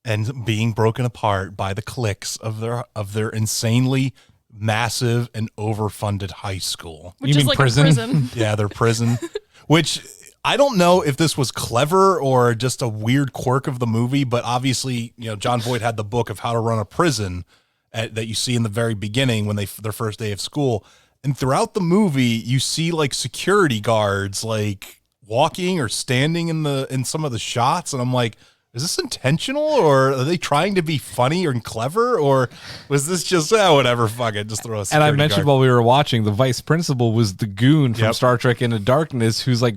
and being broken apart by the cliques of their insanely massive and overfunded high school. Which You is mean like prison? a prison. Yeah, their prison, which I don't know if this was clever or just a weird quirk of the movie, but obviously, John Voight had the book of how to run a prison that you see in the very beginning when their first day of school. And throughout the movie, you see like security guards like walking or standing in some of the shots, and I'm like, is this intentional, or are they trying to be funny or clever, or was this just whatever, fuck it, just throw a And security I mentioned guard. while we were watching, the vice principal was the goon from Yep. Star Trek Into Darkness, who's like,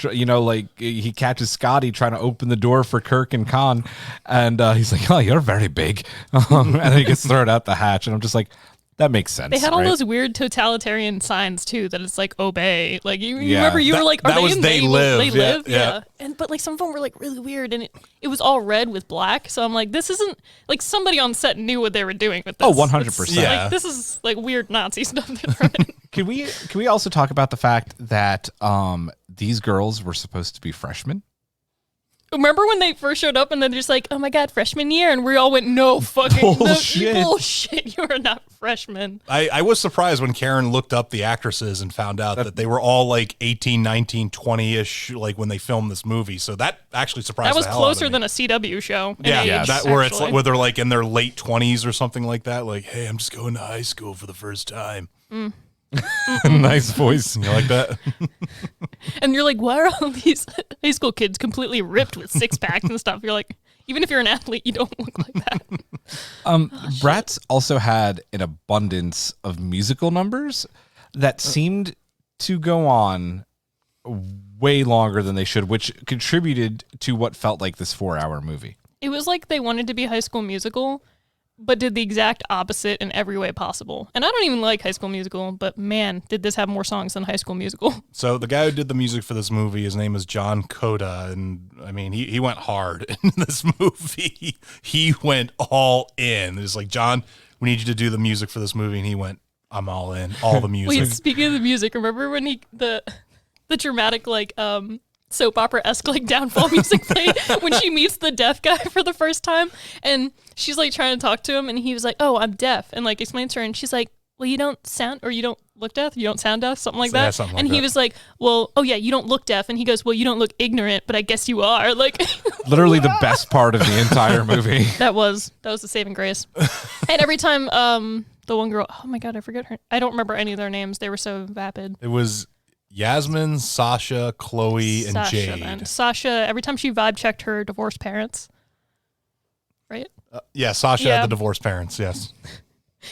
like he catches Scotty trying to open the door for Kirk and Khan, and he's like, "Oh, you're very big," and then he gets thrown out the hatch, and I'm just like, That makes sense. They had all right? those weird totalitarian signs too. That it's like obey. Like you Yeah. remember you were like, are that they was in they they live. They Yeah, live. yeah. And but like some of them were like really weird, and it was all red with black. So I'm like, this isn't like somebody on set knew what they were doing with this. Oh, 100%. It's, Yeah. Like this is like weird Nazi stuff. That's right. Can we also talk about the fact that these girls were supposed to be freshmen? Remember when they first showed up and then just like, oh my god, freshman year, and we all went, no fucking Bullshit. No, bullshit, you are not freshmen. I was surprised when Karen looked up the actresses and found out that they were all like 18, 19, 20-ish, like when they filmed this movie. So that actually surprised That was the hell out of closer me. than a CW show. in Yeah, age, that where it's actually. like, where they're like in their late 20s or something like that. Like, hey, I'm just going to high school for the first time. Nice voice. You like that? And you're like, why are all these high school kids completely ripped with six packs and stuff? You're like, even if you're an athlete, you don't look like that. Bratz also had an abundance of musical numbers that seemed to go on way longer than they should, which contributed to what felt like this 4-hour movie. It was like they wanted to be High School Musical, but did the exact opposite in every way possible. And I don't even like High School Musical, but man, did this have more songs than High School Musical. So the guy who did the music for this movie, his name is John Coda, and I mean he went hard in this movie. He went all in. It's like, John, we need you to do the music for this movie, and he went, I'm all in, all the music. Wait, speaking of the music, remember when the dramatic like soap opera-esque like downfall music played when she meets the deaf guy for the first time, and she's like trying to talk to him, and he was like, oh, I'm deaf, and like explains to her, and she's like, well, you don't sound, or you don't look deaf, you don't sound deaf, something like Yeah, that. something like and he that. was like, well, oh yeah, you don't look deaf, and he goes, well, you don't look ignorant, but I guess you are. Like Literally the best part of the entire movie. that was the saving grace. And every time the one girl, oh my god, I forget her, I don't remember any of their names, they were so vapid. It was Yasmin, Sasha, Chloe, and Sasha, Jade. then. Sasha, every time she vibe checked her divorced parents, right? Yeah, Sasha Yeah. had the divorced parents, yes.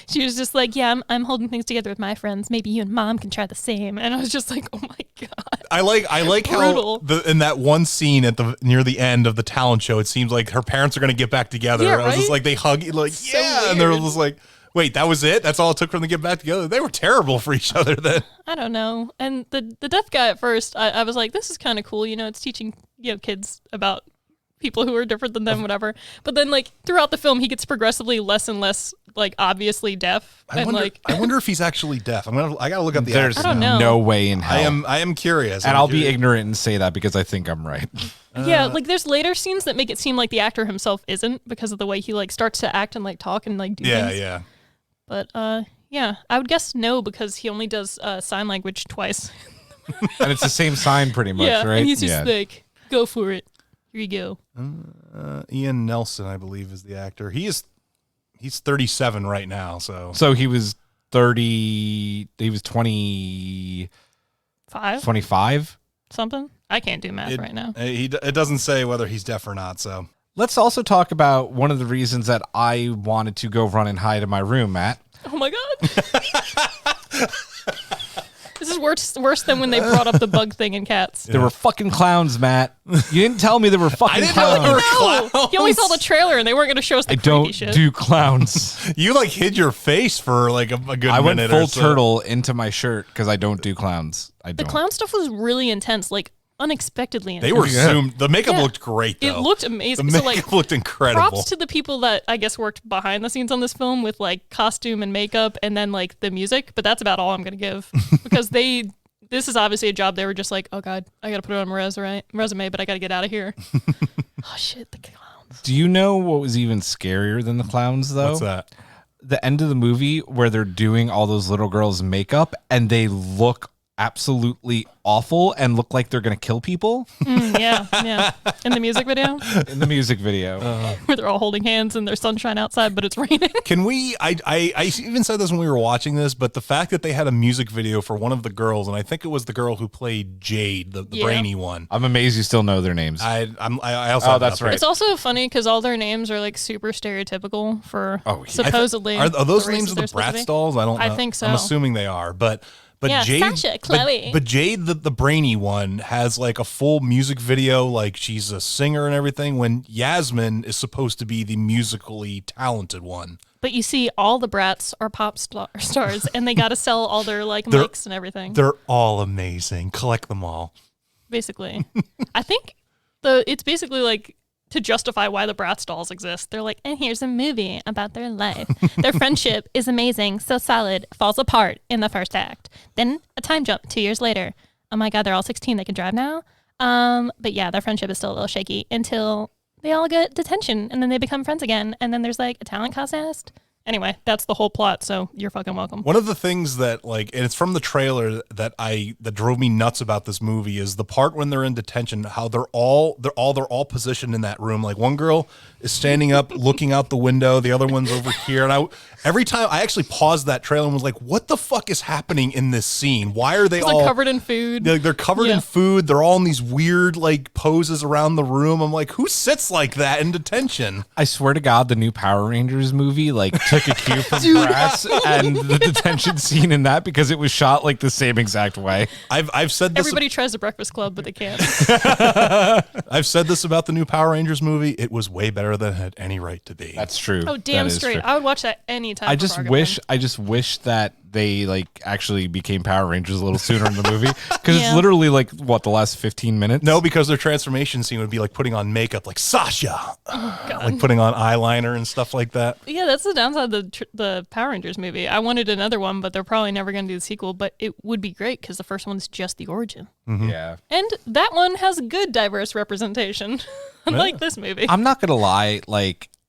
She was just like, yeah, I'm holding things together with my friends. Maybe you and mom can try the same. And I was just like, oh my god. I like how in that one scene at the near the end of the talent show, it seems like her parents are going to get back together. Yeah, I was just right? like, they hug, like, So yeah, and they're weird. just like, wait, that was it? That's all it took for them to get back together? They were terrible for each other then. I don't know. And the deaf guy at first, I was like, this is kind of cool. You know, it's teaching kids about people who are different than them, whatever. But then like throughout the film, he gets progressively less and less like obviously deaf. I And wonder, like, I wonder if he's actually deaf. I gotta look up the There's actor. I don't know. no way in hell. I am curious. and I'm I'll be curious. ignorant and say that because I think I'm right. yeah, like there's later scenes that make it seem like the actor himself isn't because of the way he like starts to act and like talk and like do Yeah, things. yeah. But yeah, I would guess no because he only does sign language twice. And it's the same sign pretty much, yeah, right? and he's just like, go for it. Here you go. Ian Nelson, I believe, is the actor. He's 37 right now, so So he was 30, he was 20, 25. Something? I can't do math right now. It doesn't say whether he's deaf or not. So Let's also talk about one of the reasons that I wanted to go run and hide in my room, Matt. Oh my god. This is worse than when they brought up the bug thing in Cats. There were fucking clowns, Matt. You didn't tell me there were fucking didn't know clowns. there were No, clowns. you only saw the trailer and they weren't going to show us the I creepy don't shit. do clowns. you like hid your face for like a good I went minute full or so. turtle into my shirt because I don't do clowns. I The don't. clown stuff was really intense, like unexpectedly intense. They were Yeah. zoomed. The makeup Yeah. looked great though. It looked the amazing. makeup So like looked incredible. props to the people that I guess worked behind the scenes on this film with like costume and makeup and then like the music, but that's about all I'm going to give because this is obviously a job they were just like, oh god, I got to put it on my resume, but I got to get out of here. Oh shit, the clowns. Do you know what was even scarier than the clowns, though? What's that? The end of the movie where they're doing all those little girls' makeup and they look absolutely awful and look like they're going to kill people Yeah. In the music video in the music video. where they're all holding hands and there's sunshine outside, but it's raining. Can we? I even said this when we were watching this, but the fact that they had a music video for one of the girls, and I think it was the girl who played Jade, the Yeah. brainy one. I'm amazed you still know their names. I also Oh, have that's that up right. It's also funny because all their names are like super stereotypical for Oh, yeah. supposedly. Are those the names races of they're the supposed to Bratz be. dolls? I don't know. I think so. I'm assuming they are, but But Yeah, Jade, Sasha, Chloe. But Jade, the brainy one, has like a full music video, like she's a singer and everything. When Yasmin is supposed to be the musically talented one. But you see, all the Bratz are stars, and they got to sell all their like mics and everything. They're all amazing. Collect them all. Basically, I think it's basically like to justify why the Bratz dolls exist. They're like, and here's a movie about their life. Their friendship is amazing, so solid, falls apart in the first act. Then a time jump 2 years later. Oh my God, they're all 16. They can drive now. But yeah, their friendship is still a little shaky until they all get detention, and then they become friends again. And then there's like a talent contest. Anyway, that's the whole plot, so you're fucking welcome. One of the things that and it's from the trailer that drove me nuts about this movie is the part when they're in detention, how they're all positioned in that room. Like one girl is standing up looking out the window, the other one's over here. And every time I actually paused that trailer and was like, what the fuck is happening in this scene? Why are they all covered in food? They're covered in food. They're all in these weird like poses around the room. I'm like, who sits like that in detention? I swear to God, the new Power Rangers movie took a cue from Bratz and the detention scene in that because it was shot like the same exact way. I've said this. Everybody tries the Breakfast Club, but they can't. I've said this about the new Power Rangers movie. It was way better than it had any right to be. That's true. Oh, damn That is straight. true. I would watch that anytime. I just wish that they actually became Power Rangers a little sooner in the movie because it's literally the last 15 minutes. No, because their transformation scene would be like putting on makeup, like Sasha, like putting on eyeliner and stuff like that. Yeah, that's the downside of the Power Rangers movie. I wanted another one, but they're probably never going to do the sequel. But it would be great because the first one's just the origin. Mm-hmm. Yeah, and that one has good diverse representation, unlike this movie. I'm not gonna lie,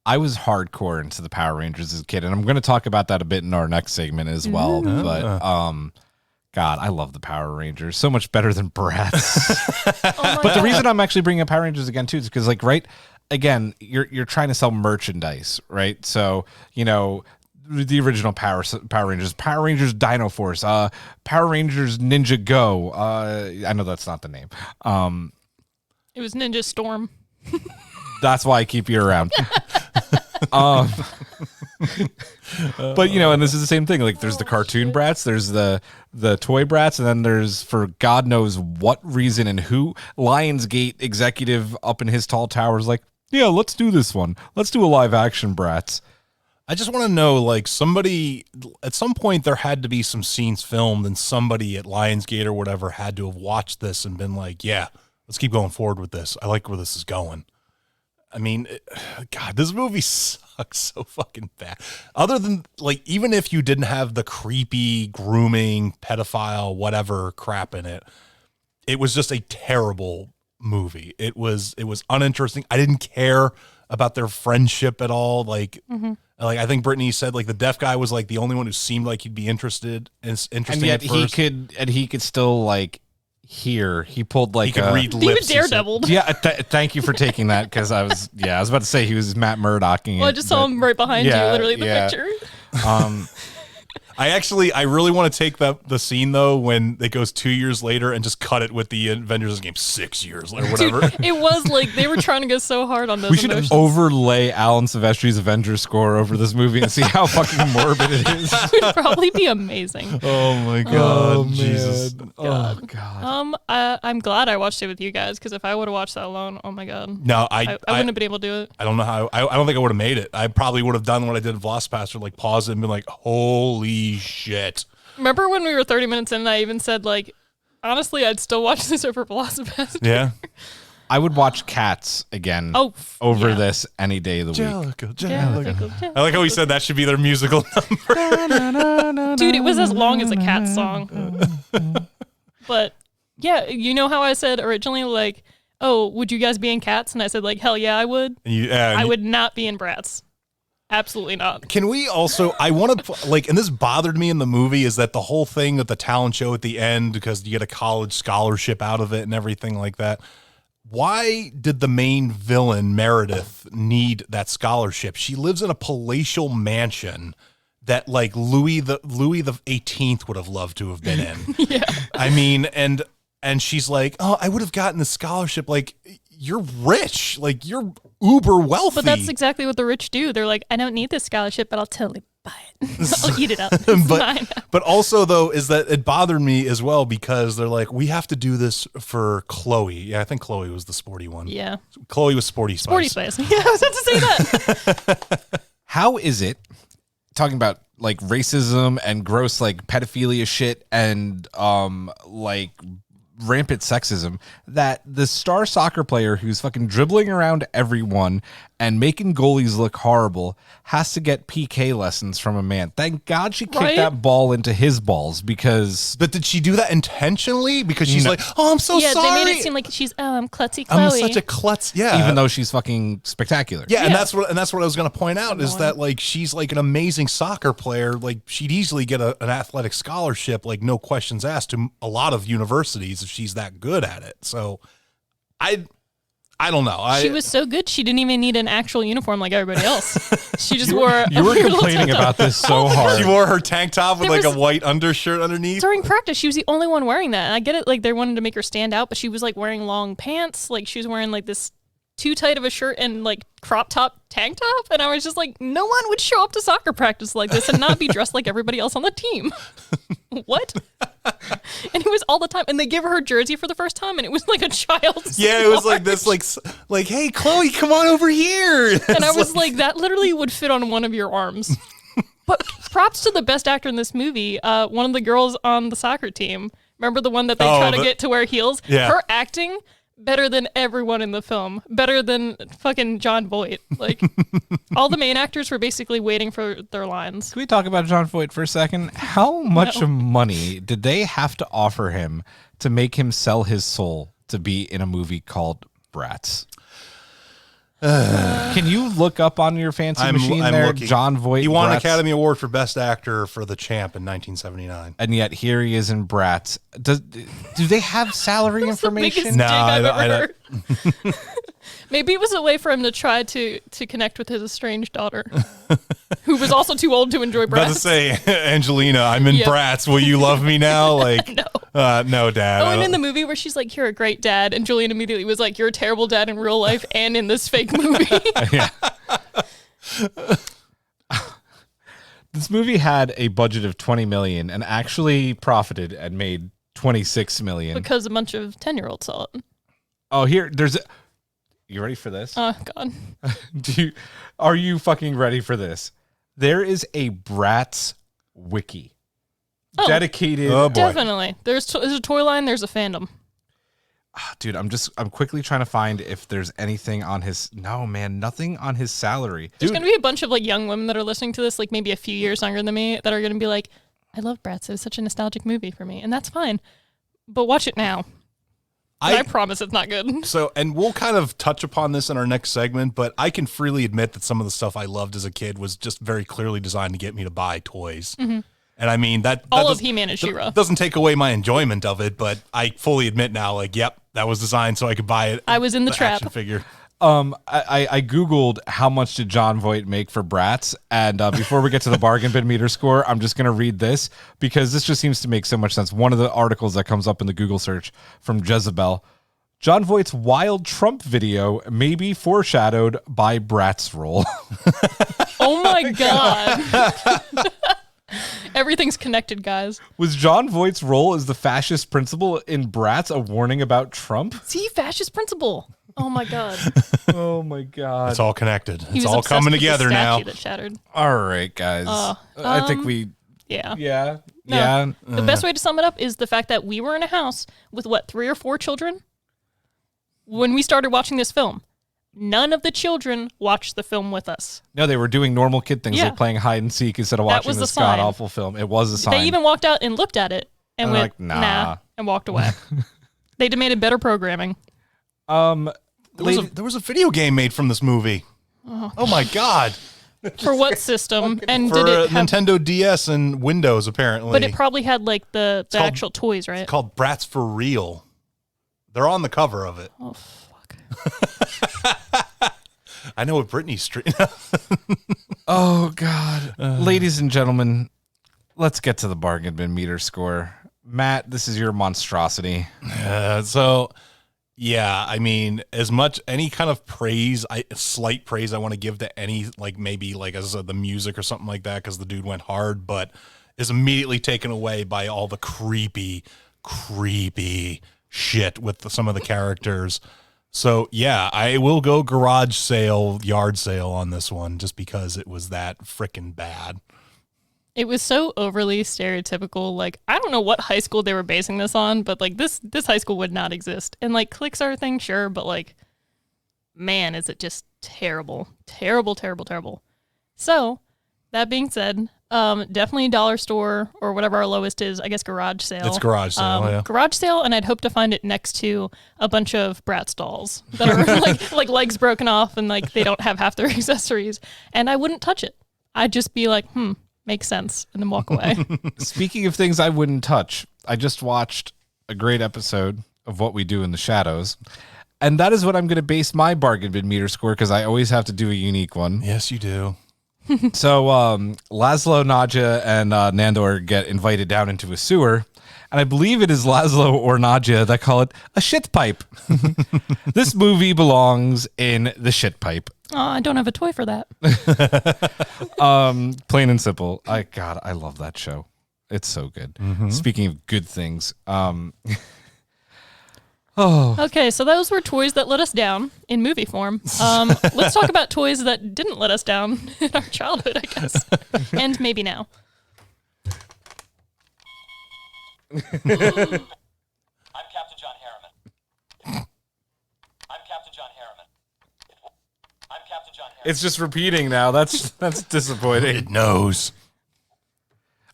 I was hardcore into the Power Rangers as a kid, and I'm going to talk about that a bit in our next segment as well. But God, I love the Power Rangers so much better than Bratz. But the reason I'm actually bringing up Power Rangers again too is because, again, you're trying to sell merchandise, right? So the original Power Rangers Dino Force, Power Rangers Ninja Go. I know that's not the name. It was Ninja Storm. That's why I keep you around. But and this is the same thing. There's the cartoon Bratz, there's the toy Bratz, and then there's, for God knows what reason and who, Lionsgate executive up in his tall towers yeah, let's do this one. Let's do a live action Bratz. I just want to know, somebody at some point there had to be some scenes filmed, and somebody at Lionsgate or whatever had to have watched this and been like, yeah, let's keep going forward with this. I like where this is going. I mean, God, this movie sucks so fucking bad. Other than, even if you didn't have the creepy, grooming, pedophile, whatever crap in it, it was just a terrible movie. It was uninteresting. I didn't care about their friendship at all. I think Brittany said, the deaf guy was, the only one who seemed like he'd be interested. And yet he could still, here he pulled he could read lips. He was Daredevil. Yeah, thank you for taking that, because I was about to say he was Matt Murdocking. Well, I just saw him right behind you, literally in the picture. I really want to take the scene though when it goes 2 years later and just cut it with the Avengers game 6 years or whatever. Dude, it was they were trying to go so hard on those. We should overlay Alan Silvestri's Avengers score over this movie and see how fucking morbid it is. It would probably be amazing. Oh my God, Jesus! Oh God. I'm glad I watched it with you guys, because if I would have watched that alone, oh my God. No, I wouldn't have been able to do it. I don't know how. I don't think I would have made it. I probably would have done what I did in Velocipaster, pause it and been like, holy shit. Remember when we were 30 minutes in and I even said, honestly, I'd still watch this over Velocipaster. Yeah. I would watch Cats again over this any day of the week. Jellicle. I like how he said that should be their musical number. Dude, it was as long as a Cats song. But yeah, you know how I said originally, oh, would you guys be in Cats? And I said, hell yeah, I would. I would not be in Bratz. Absolutely not. Can we also, I want to, and this bothered me in the movie, is that the whole thing at the talent show at the end, because you get a college scholarship out of it and everything like that. Why did the main villain, Meredith, need that scholarship? She lives in a palatial mansion that Louis the 18th would have loved to have been in. Yeah. I mean, and she's like, oh, I would have gotten the scholarship. you're rich, like you're uber wealthy. But that's exactly what the rich do. They're like, I don't need this scholarship, but I'll totally buy it. I'll eat it up. It's mine. But also though is that it bothered me as well because they're like, we have to do this for Chloe. Yeah, I think Chloe was the sporty one. Yeah. Chloe was Sporty Spice. Sporty Spice. Yeah, I was about to say that. How is it, talking about like racism and gross like pedophilia shit and like rampant sexism, that the star soccer player who's fucking dribbling around everyone and making goalies look horrible has to get PK lessons from a man? Thank God she kicked Right? that ball into his balls, because But did she do that intentionally? Because she's like, oh, I'm so Yeah, sorry. they made it seem like she's, I'm klutzy Chloe. I'm such a klutz. Yeah. even though she's fucking spectacular. Yeah, and Yeah. that's what I was going to point out is that like she's like an amazing soccer player. Like she'd easily get an athletic scholarship, like no questions asked, to a lot of universities if she's that good at it. So, I don't know. She was so good, she didn't even need an actual uniform like everybody else. She just wore You were a little complaining tank top. about this so hard. She wore her tank top with There like was- a white undershirt underneath. During practice, she was the only one wearing that. And I get it, like they wanted to make her stand out, but she was like wearing long pants, like she was wearing like this too tight of a shirt and like crop top tank top. And I was just like, no one would show up to soccer practice like this and not be dressed like everybody else on the team. What? And it was all the time. And they gave her jersey for the first time, and it was like a child's. Yeah, it was like this, like, hey, Chloe, come on over here. And I was like, that literally would fit on one of your arms. But props to the best actor in this movie. One of the girls on the soccer team. Remember the one that they try to get to wear heels? Yeah. Her acting, better than everyone in the film. Better than fucking John Voight. Like, all the main actors were basically waiting for their lines. Can we talk about John Voight for a second? How much money did they have to offer him to make him sell his soul to be in a movie called Bratz? Can you look up on your fancy machine there, looking. John Voight? He won an Bratz? Academy Award for Best Actor for The Champ in 1979. And yet here he is in Bratz. Do they have salary Biggest information? dick No, I've I ever don't- heard. Maybe it was a way for him to try to connect with his estranged daughter, who was also too old to enjoy About to Bratz. say, Angelina, I'm in Yeah. Bratz. Will you love me now? Like, no, Dad. Oh, I and in don't- the movie where she's like, "You're a great dad," and Julian immediately was like, "You're a terrible dad in real life and in this fake movie." Yeah. This movie had a budget of 20 million and actually profited and made 26 million. Because a bunch of 10-year-olds saw it. Oh, here there's you ready for this? Oh God. Are you fucking ready for this? There is a Bratz wiki Oh. dedicated. Oh, boy. Definitely. There's a toy line. There's a fandom. Dude, I'm quickly trying to find if there's anything on his. No, man, nothing on his salary. There's Dude, gonna be a bunch of like young women that are listening to this, like maybe a few years younger than me, that are gonna be like, "I love Bratz. It was such a nostalgic movie for me," and that's fine. But watch it now. And I promise it's not good. So, and we'll kind of touch upon this in our next segment, but I can freely admit that some of the stuff I loved as a kid was just very clearly designed to get me to buy toys. And I mean, that All does- of He-Man and She-Ra. doesn't take away my enjoyment of it, but I fully admit now, like, yep, that was designed so I could buy it. I was in the trap. action figure. I Googled how much did John Voight make for Bratz, and before we get to the bargain bin meter score, I'm just going to read this because this just seems to make so much sense. One of the articles that comes up in the Google search from Jezebel, John Voight's wild Trump video may be foreshadowed by Bratz role. Oh my God. Everything's connected, guys. Was John Voight's role as the fascist principal in Bratz a warning about Trump? See, fascist principle. Oh my God. Oh my God. It's all connected. He It's was all obsessed coming with the together now. statue that shattered. All right, guys. I think we, Yeah. yeah. No. Yeah. The best way to sum it up is the fact that we were in a house with what, 3 or 4 children when we started watching this film. None of the children watched the film with us. No, they were doing normal kid things Yeah. like playing hide and seek instead of That watching was the this god sign. awful film. It was a sign. They even walked out and looked at it and And went, like, nah. nah, and walked away. They demanded better programming. There was a video game made from this movie. Oh my God. For what system? And For did it have, Nintendo DS and Windows, apparently. but it probably had like the called- actual toys, right? It's called Bratz for Real. They're on the cover of it. Oh, fuck. I know what Britney Street. Oh God, ladies and gentlemen, let's get to the bargain bin meter score. Matt, this is your monstrosity. So Yeah, I mean, as much any kind of praise, slight praise I want to give to any, like maybe like as the music or something like that, because the dude went hard, but is immediately taken away by all the creepy shit with some of the characters. So yeah, I will go garage sale, yard sale on this one, just because it was that freaking bad. It was so overly stereotypical. Like, I don't know what high school they were basing this on, but like this high school would not exist. And like cliques are a thing, sure, but like, man, is it just terrible. Terrible. So, that being said, definitely dollar store or whatever our lowest is, I guess garage sale. It's garage sale, yeah. Garage sale, and I'd hope to find it next to a bunch of Bratz dolls that are like legs broken off and like they don't have half their accessories. And I wouldn't touch it. I'd just be like, makes sense, and then walk away. Speaking of things I wouldn't touch, I just watched a great episode of What We Do in the Shadows, and that is what I'm going to base my bargain bin meter score, because I always have to do a unique one. Yes, you do. So Laszlo, Nadja, and Nandor get invited down into a sewer, and I believe it is Laszlo or Nadja that call it a shit pipe. This movie belongs in the shit pipe. Oh, I don't have a toy for that. Plain and simple. I love that show. It's so good. Speaking of good things, Okay, so those were toys that let us down in movie form. Let's talk about toys that didn't let us down in our childhood, I guess. And maybe now. I'm Captain John Harriman. I'm Captain John Harriman. I'm Captain John Harriman. it's just repeating now. That's disappointing. It knows.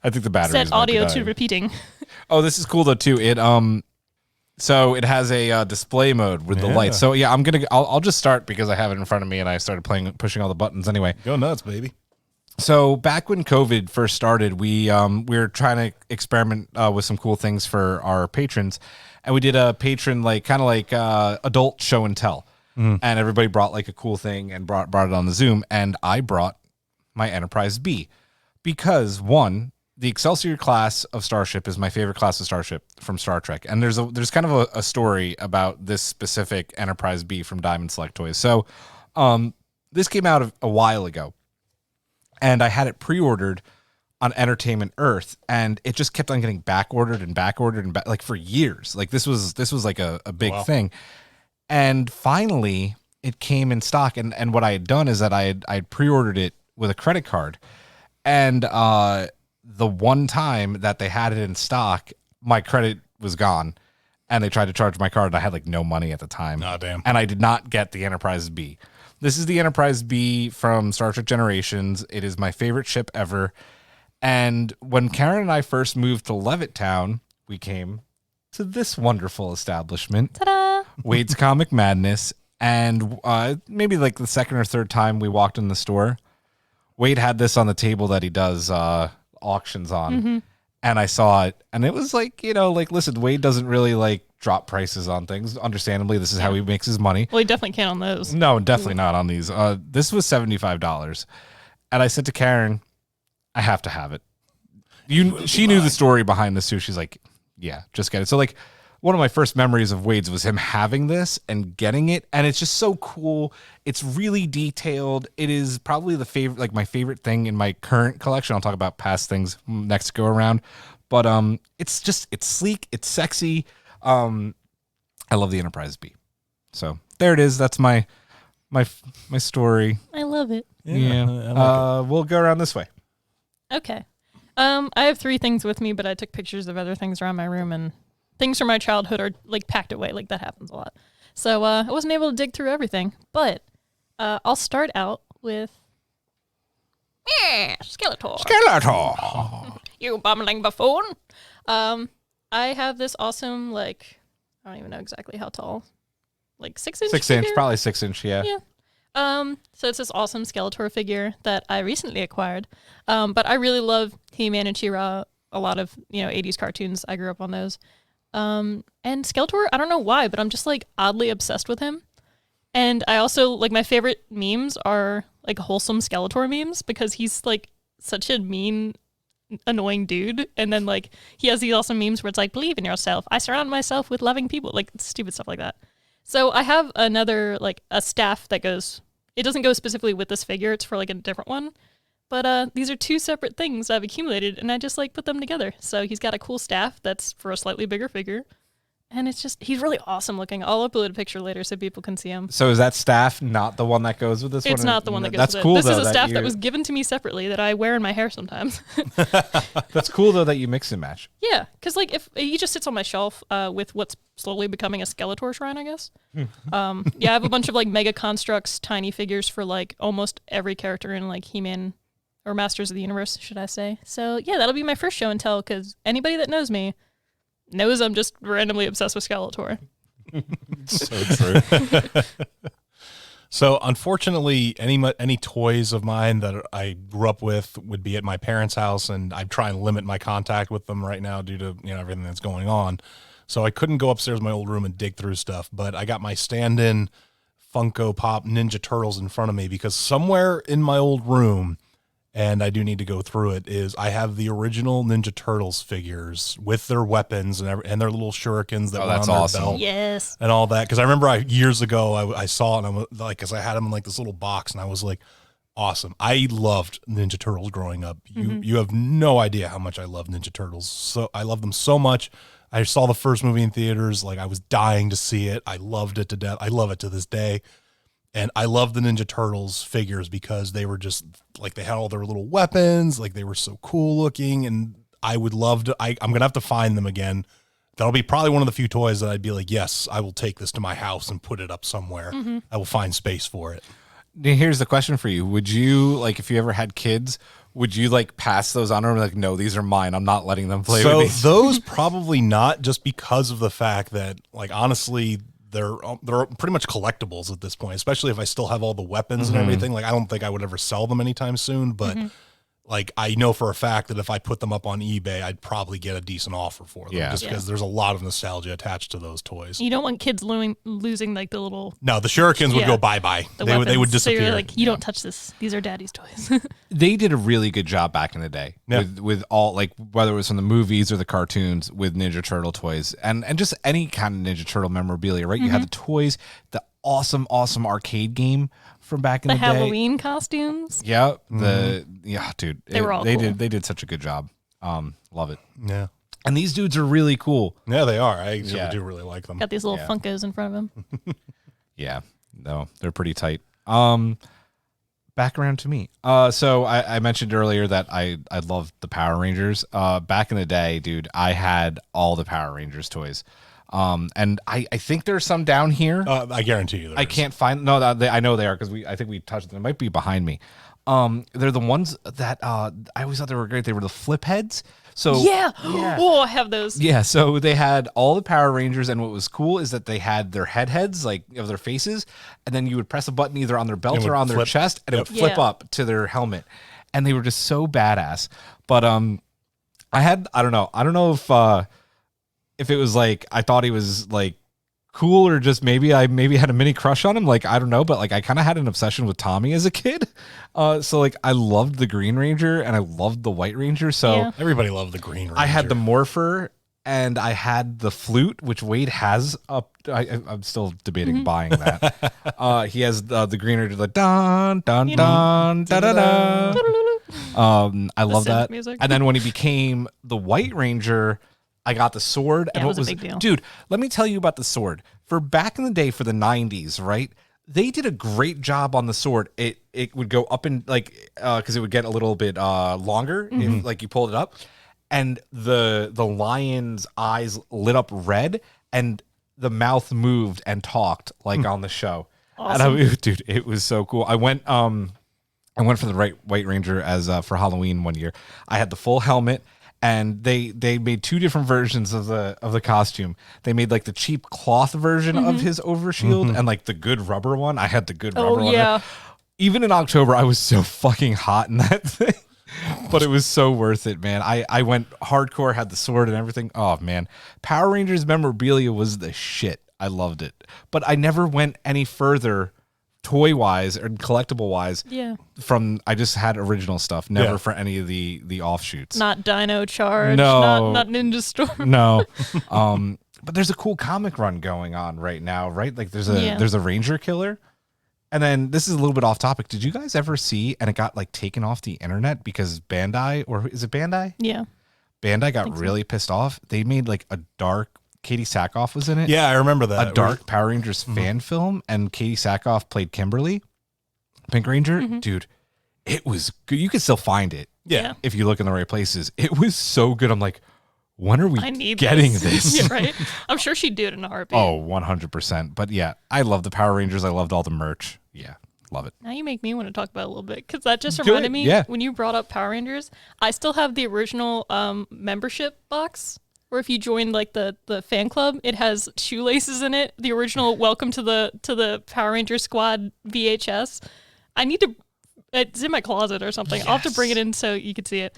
I think the battery Set audio to repeating. Oh, this is cool though too. So it has a display mode with the lights. So yeah, I'll just start because I have it in front of me and I started pushing all the buttons anyway. Go nuts, baby. So back when COVID first started, we were trying to experiment with some cool things for our patrons, and we did a patron adult show and tell, and everybody brought like a cool thing and brought it on the Zoom, and I brought my Enterprise B because one, the Excelsior class of starship is my favorite class of starship from Star Trek, and there's kind of a story about this specific Enterprise B from Diamond Select Toys. So this came out a while ago, and I had it pre-ordered on Entertainment Earth, and it just kept on getting back-ordered and like for years. Like this was like a big thing, and finally it came in stock. And what I had done is that I had pre-ordered it with a credit card, and the one time that they had it in stock, my credit was gone, and they tried to charge my card, and I had like no money at the time. Oh, damn. And I did not get the Enterprise B. This is the Enterprise B from Star Trek Generations. It is my favorite ship ever. And when Karen and I first moved to Levittown, we came to this wonderful establishment, Ta-da! Wade's Comic Madness. And maybe like the second or third time we walked in the store, Wade had this on the table that he does auctions on. And I saw it, and it was like, listen, Wade doesn't really like drop prices on things. Understandably, this is how he makes his money. Well, he definitely can't on those. No, definitely not on these. This was $75. And I said to Karen, I have to have it. She knew the story behind this too. She's like, yeah, just get it. So like one of my first memories of Wade's was him having this and getting it. And it's just so cool. It's really detailed. It is probably my favorite thing in my current collection. I'll talk about past things next go around. But it's sleek. It's sexy. I love the Enterprise B. So there it is. That's my story. I love it. Yeah. We'll go around this way. Okay. I have 3 things with me, but I took pictures of other things around my room, and things from my childhood are like packed away. Like that happens a lot. So I wasn't able to dig through everything, but I'll start out with Skeletor. Skeletor. You bumbling buffoon. I have this awesome, I don't even know exactly how tall. 6 inch 6 inch, figure? probably 6 inch, yeah. Yeah. So it's this awesome Skeletor figure that I recently acquired. But I really love He-Man and She-Ra, a lot of, 80s cartoons. I grew up on those. And Skeletor, I don't know why, but I'm just oddly obsessed with him. And I also my favorite memes are wholesome Skeletor memes because he's such a mean, annoying dude. And then he has these awesome memes where it's believe in yourself. I surround myself with loving people, stupid stuff like that. So I have another, like, a staff that goes, it doesn't go specifically with this figure, it's for, like, a different one. But these are two separate things I've accumulated, and I just, like, put them together. So he's got a cool staff that's for a slightly bigger figure. And it's just, he's really awesome looking. I'll upload a picture later so people can see him. So is that staff not the one that goes with this one? It's not the one that goes That's with cool, it. This though, is a that staff that you're- was given to me separately that I wear in my hair sometimes. That's cool, though, that you mix and match. Yeah, because, like, if he just sits on my shelf with what's slowly becoming a Skeletor shrine, I guess. Yeah, I have a bunch of, like, Mega Constructs, tiny figures for, like, almost every character in, like, He-Man or Masters of the Universe, should I say. So, yeah, that'll be my first show and tell, because anybody that knows me knows I'm just randomly obsessed with Skeletor. So true. So unfortunately, any toys of mine that I grew up with would be at my parents' house, and I try and limit my contact with them right now due to everything that's going on. So I couldn't go upstairs to my old room and dig through stuff, but I got my stand-in Funko Pop Ninja Turtles in front of me because somewhere in my old room, and I do need to go through it, is I have the original Ninja Turtles figures with their weapons and their little shurikens that went that's on their awesome. belt Yes. and all that. Because I remember years ago I saw it and I was like, because I had them in like this little box and I was like, awesome. I loved Ninja Turtles growing up. You have no idea how much I love Ninja Turtles. So I love them so much. I saw the first movie in theaters. Like I was dying to see it. I loved it to death. I love it to this day. And I love the Ninja Turtles figures because they were just like, they had all their little weapons. Like they were so cool looking. And I would love to, I'm going to have to find them again. That'll be probably one of the few toys that I'd be like, yes, I will take this to my house and put it up somewhere. I will find space for it. Here's the question for you. Would you, like, if you ever had kids, would you, like, pass those on or like, no, these are mine, I'm not letting them play with these? Those probably not, just because of the fact that, like, honestly, they're pretty much collectibles at this point, especially if I still have all the weapons and everything. Like, I don't think I would ever sell them anytime soon, but like, I know for a fact that if I put them up on eBay, I'd probably get a decent offer for them. Yeah. Just because there's a lot of nostalgia attached to those toys. You don't want kids losing, like, the little No, the shurikens would Yeah. go bye-bye. the They would weapons. disappear. So you're like, you don't touch this. These are daddy's toys. They did a really good job back in the day with all, like, whether it was from the movies or the cartoons with Ninja Turtle toys and just any kind of Ninja Turtle memorabilia, right? You had the toys, the awesome arcade game from back in The the day. Halloween costumes. Yeah, dude, They were all they cool. did such a good job. Love it. Yeah. And these dudes are really cool. Yeah, they are. I actually Yeah. do really like them. Got these little Funkos in front of him. Yeah, no, they're pretty tight. Back around to me. So I mentioned earlier that I loved the Power Rangers. Back in the day, dude, I had all the Power Rangers toys. And I think there's some down here. I guarantee you. I can't find. No, I know they are because I think we touched them. It might be behind me. They're the ones that I always thought they were great. They were the flip heads. So Yeah. Oh, I have those. yeah, so they had all the Power Rangers, and what was cool is that they had their heads, like, of their faces, and then you would press a button either on their belt It or would on their flip. chest, and it would flip Yeah. up to their helmet, and they were just so badass. But I don't know if it was like I thought he was like cool or just maybe I had a mini crush on him, like, I don't know, but like I kind of had an obsession with Tommy as a kid. So like I loved the Green Ranger and I loved the White Ranger. So Yeah. Everybody loved the Green Ranger. I had the Morpher and I had the flute, which Wade has up. I'm still debating buying that. He has the Green Ranger, the dun dun dun da da da. I love synth that. music. And then when he became the White Ranger, I got the sword. Yeah, and it what was a big deal. dude? Let me tell you about the sword. For back in the day, for the '90s, right? They did a great job on the sword. It would go up and like because it would get a little bit longer if like you pulled it up, and the lion's eyes lit up red and the mouth moved and talked like on the show. Awesome. And dude, it was so cool. I went for the White Ranger as for Halloween one year. I had the full helmet. And they made two different versions of the costume. They made like the cheap cloth version of his overshield and like the good rubber one. I had the good rubber one. Oh, yeah. Even in October, I was so fucking hot in that thing. But it was so worth it, man. I went hardcore, had the sword and everything. Oh, man. Power Rangers memorabilia was the shit. I loved it. But I never went any further toy-wise or collectible-wise. Yeah. I just had original stuff, never Yeah. for any of the offshoots. Not Dino Charge. No. Not Ninja Storm. No. But there's a cool comic run going on right now, right? Like there's Yeah. a Ranger killer. And then this is a little bit off topic. Did you guys ever see, and it got like taken off the internet because Bandai, or is it Bandai? Yeah. Bandai got really pissed off. They made like a dark, Katie Sackhoff was in it. Yeah, I remember that. A dark Power Rangers fan film, and Katie Sackhoff played Kimberly, Pink Ranger. Dude, it was good. You can still find it. Yeah. If you look in the right places. It was so good. I'm like, when are we I need getting this? Yeah, right? I'm sure she'd do it in a heartbeat. Oh, 100%. But yeah, I love the Power Rangers. I loved all the merch. Yeah, love it. Now you make me want to talk about it a little bit because that just Do reminded it, me yeah. when you brought up Power Rangers. I still have the original membership box where if you join like the fan club, it has shoelaces in it. The original Welcome to the Power Ranger Squad VHS. I need to. It's in my closet or something. I'll have to bring it in so you can see it.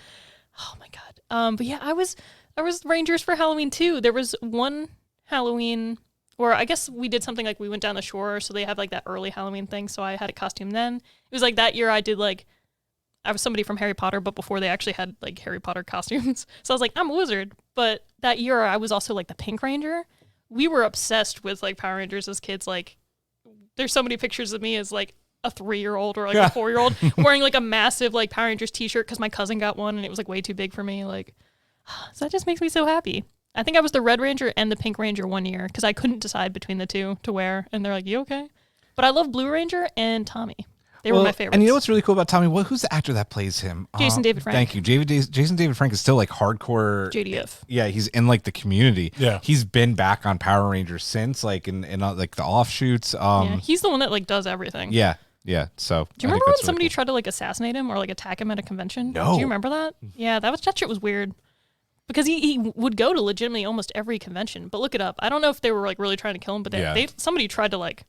Oh my god. But yeah, I was Rangers for Halloween too. There was one Halloween. Or I guess we did something like we went down the shore, so they have like that early Halloween thing. So I had a costume then. It was like that year I did like, I was somebody from Harry Potter, but before they actually had like Harry Potter costumes. So I was like, I'm a wizard. But that year I was also like the Pink Ranger. We were obsessed with like Power Rangers as kids. Like there's so many pictures of me as like a 3-year-old or like a 4-year-old wearing like a massive like Power Rangers t-shirt because my cousin got one and it was like way too big for me. Like, so that just makes me so happy. I think I was the Red Ranger and the Pink Ranger one year because I couldn't decide between the two to wear. And they're like, you okay? But I love Blue Ranger and Tommy. They were my favorites. And you know what's really cool about Tommy? Who's the actor that plays him? Jason David Frank. Thank you. Jason David Frank is still like hardcore. JDF. Yeah, he's in like the community. Yeah. He's been back on Power Rangers since, like in like the offshoots. Yeah, he's the one that like does everything. Yeah. So Do you remember when somebody tried to like assassinate him or like attack him at a convention? No. Do you remember that? Yeah, that shit was weird. Because he would go to legitimately almost every convention. But look it up. I don't know if they were like really trying to kill him, but somebody tried to like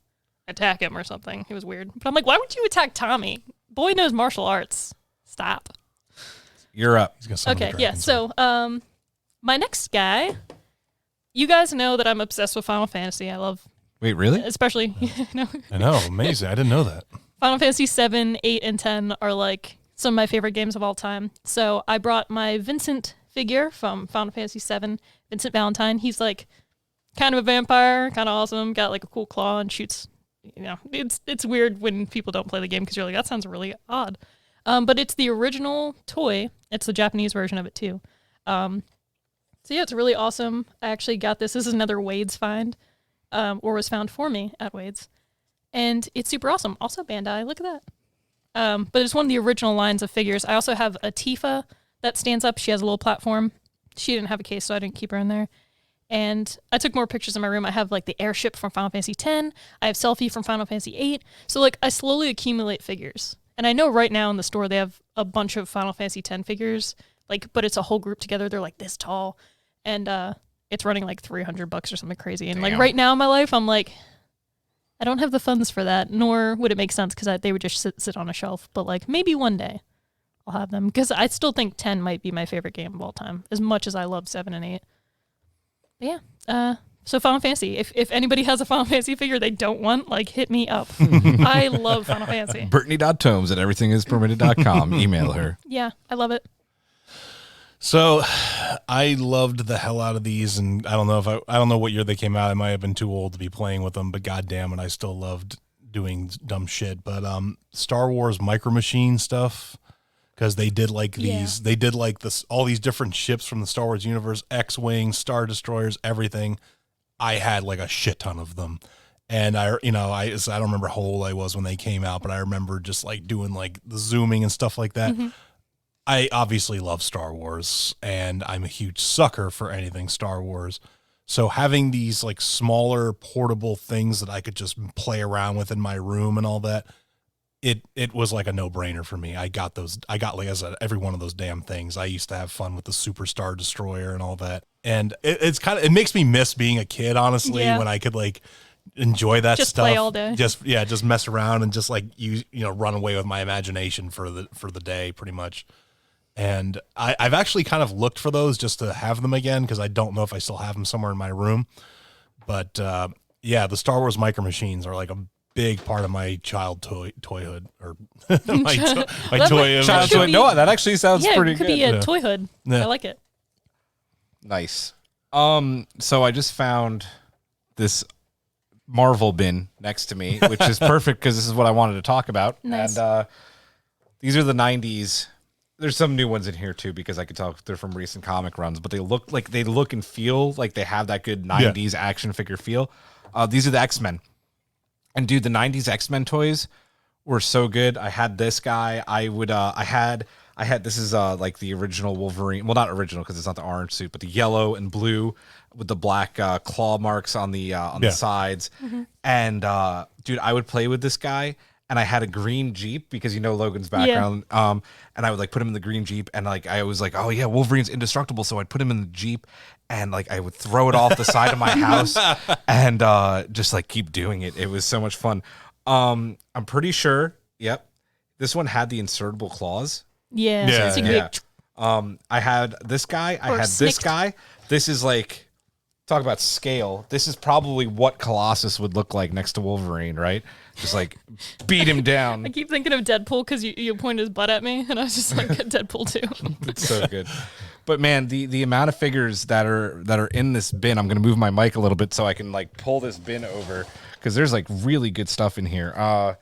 attack him or something. It was weird. But I'm like, why would you attack Tommy? Boy knows martial arts. Stop. You're up. He's gonna summon Okay, the yeah. dragons. So my next guy, you guys know that I'm obsessed with Final Fantasy. I love, Wait, really? especially, I know, amazing. I didn't know that. Final Fantasy 7, 8, and 10 are like some of my favorite games of all time. So I brought my Vincent figure from Final Fantasy 7, Vincent Valentine. He's like kind of a vampire, kind of awesome, got like a cool claw and shoots. You know, it's weird when people don't play the game because you're like, that sounds really odd. But it's the original toy. It's the Japanese version of it too. So yeah, it's really awesome. I actually got this. This is another Wade's find, or was found for me at Wade's. And it's super awesome. Also Bandai, look at that. But it's one of the original lines of figures. I also have a Tifa that stands up. She has a little platform. She didn't have a case, so I didn't keep her in there. And I took more pictures in my room. I have like the airship from Final Fantasy X. I have Selfie from Final Fantasy VIII. So like I slowly accumulate figures. And I know right now in the store they have a bunch of Final Fantasy X figures, like, but it's a whole group together. They're like this tall. And it's running like $300 or something crazy. And like right now in my life, I'm like, I don't have the funds for that, nor would it make sense because they would just sit on a shelf. But like maybe one day I'll have them because I still think 10 might be my favorite game of all time, as much as I love 7 and 8. But yeah, so Final Fantasy. If anybody has a Final Fantasy figure they don't want, like hit me up. I love Final Fantasy. Brittany.tomes at everythingispermitted.com. Email her. Yeah, I love it. So I loved the hell out of these, and I don't know what year they came out. I might have been too old to be playing with them, but goddamn it, I still loved doing dumb shit. But Star Wars Micro Machine stuff, because they did like these, they did like this, all these different ships from the Star Wars universe, X-Wings, Star Destroyers, everything. I had like a shit ton of them. And I don't remember how old I was when they came out, but I remember just like doing like the zooming and stuff like that. Mm-hmm. I obviously love Star Wars, and I'm a huge sucker for anything Star Wars. So having these like smaller portable things that I could just play around with in my room and all that, it was like a no-brainer for me. I got like I said, every one of those damn things. I used to have fun with the Super Star Destroyer and all that. And it makes me miss being a kid, honestly, when I could like enjoy that just stuff. Play all day. Just mess around and just like run away with my imagination for the day pretty much. And I've actually kind of looked for those just to have them again, because I don't know if I still have them somewhere in my room. But the Star Wars Micro Machines are like a big part of my toyhood, or my toy. No, that actually sounds pretty it could good. be a toy hood. Yeah. I like it. Nice. So I just found this Marvel bin next to me, which is perfect because this is what I wanted to talk about. Nice. And these are the 90s. There's some new ones in here too because I could tell they're from recent comic runs, but they look and feel like they have that good 90s action figure feel. These are the X-Men. And dude, the 90s X-Men toys were so good. I had this guy. I had this is like the original Wolverine. Well, not original because it's not the orange suit, but the yellow and blue with the black claw marks on the sides. Mm-hmm. And dude, I would play with this guy. And I had a green Jeep because you know Logan's background. And I would like put him in the green Jeep, and like I was like, oh yeah, Wolverine's indestructible. So I'd put him in the Jeep, and like I would throw it off the side of my house, and just like keep doing it. It was so much fun. I'm pretty sure. Yep, this one had the insertable claws. Yeah. Yeah, So you Yeah. could I had this guy. I Or had this snicked. guy. This is like, talk about scale. This is probably what Colossus would look like next to Wolverine, right? Just like beat him I down. keep thinking of Deadpool because you pointed his butt at me, and I was just like, Deadpool too. It's so good. But man, the amount of figures that are in this bin, I'm gonna move my mic a little bit so I can like pull this bin over because there's like really good stuff in here. I'm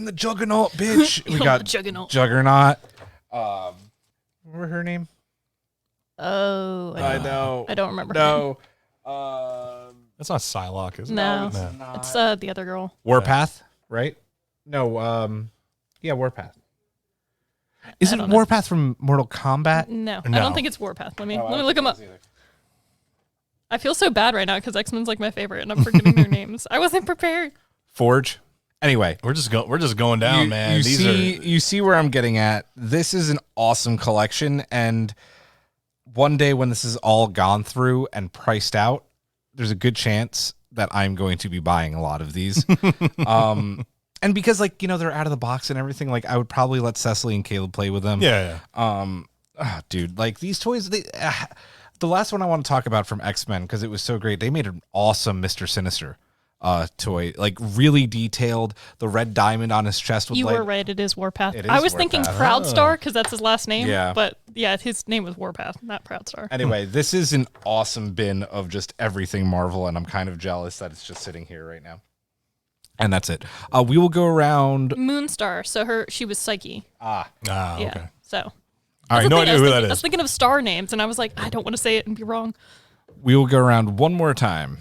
the Juggernaut, bitch. We You're got the Juggernaut. Juggernaut. Remember her name? Oh, I know. I don't remember. No. That's not Psylocke, is it? No. No. It's the other girl. Warpath, right? No. Yeah, Warpath. Isn't don't know. Warpath from Mortal Kombat? No, I No. don't think it's Warpath. Let me Oh, I don't look think them it up. is either. I feel so bad right now because X-Men's like my favorite, and I'm forgetting their names. I wasn't prepared. Forge. Anyway, We're just going down, man. You These you see where I'm getting at. This is an awesome collection, and one day when this is all gone through and priced out, there's a good chance that I'm going to be buying a lot of these. And because like, you know, they're out of the box and everything, like I would probably let Cecily and Caleb play with them. yeah. Dude, like these toys, the last one I want to talk about from X-Men, because it was so great, they made an awesome Mr. Sinister toy, like really detailed. The red diamond on his chest with You light. were right. It is Warpath. It I is was thinking Warpath. Proudstar because that's his last name. Yeah. But yeah, his name was Warpath, not Proudstar. Anyway, this is an awesome bin of just everything Marvel, and I'm kind of jealous that it's just sitting here right now. And that's it. We will go around. Moonstar. So she was Psyche. Ah, Yeah. okay. So. All That's right, the no thing, idea I was who thinking- that I was is. thinking of star names, and I was like, I don't want to say it and be wrong. We will go around one more time.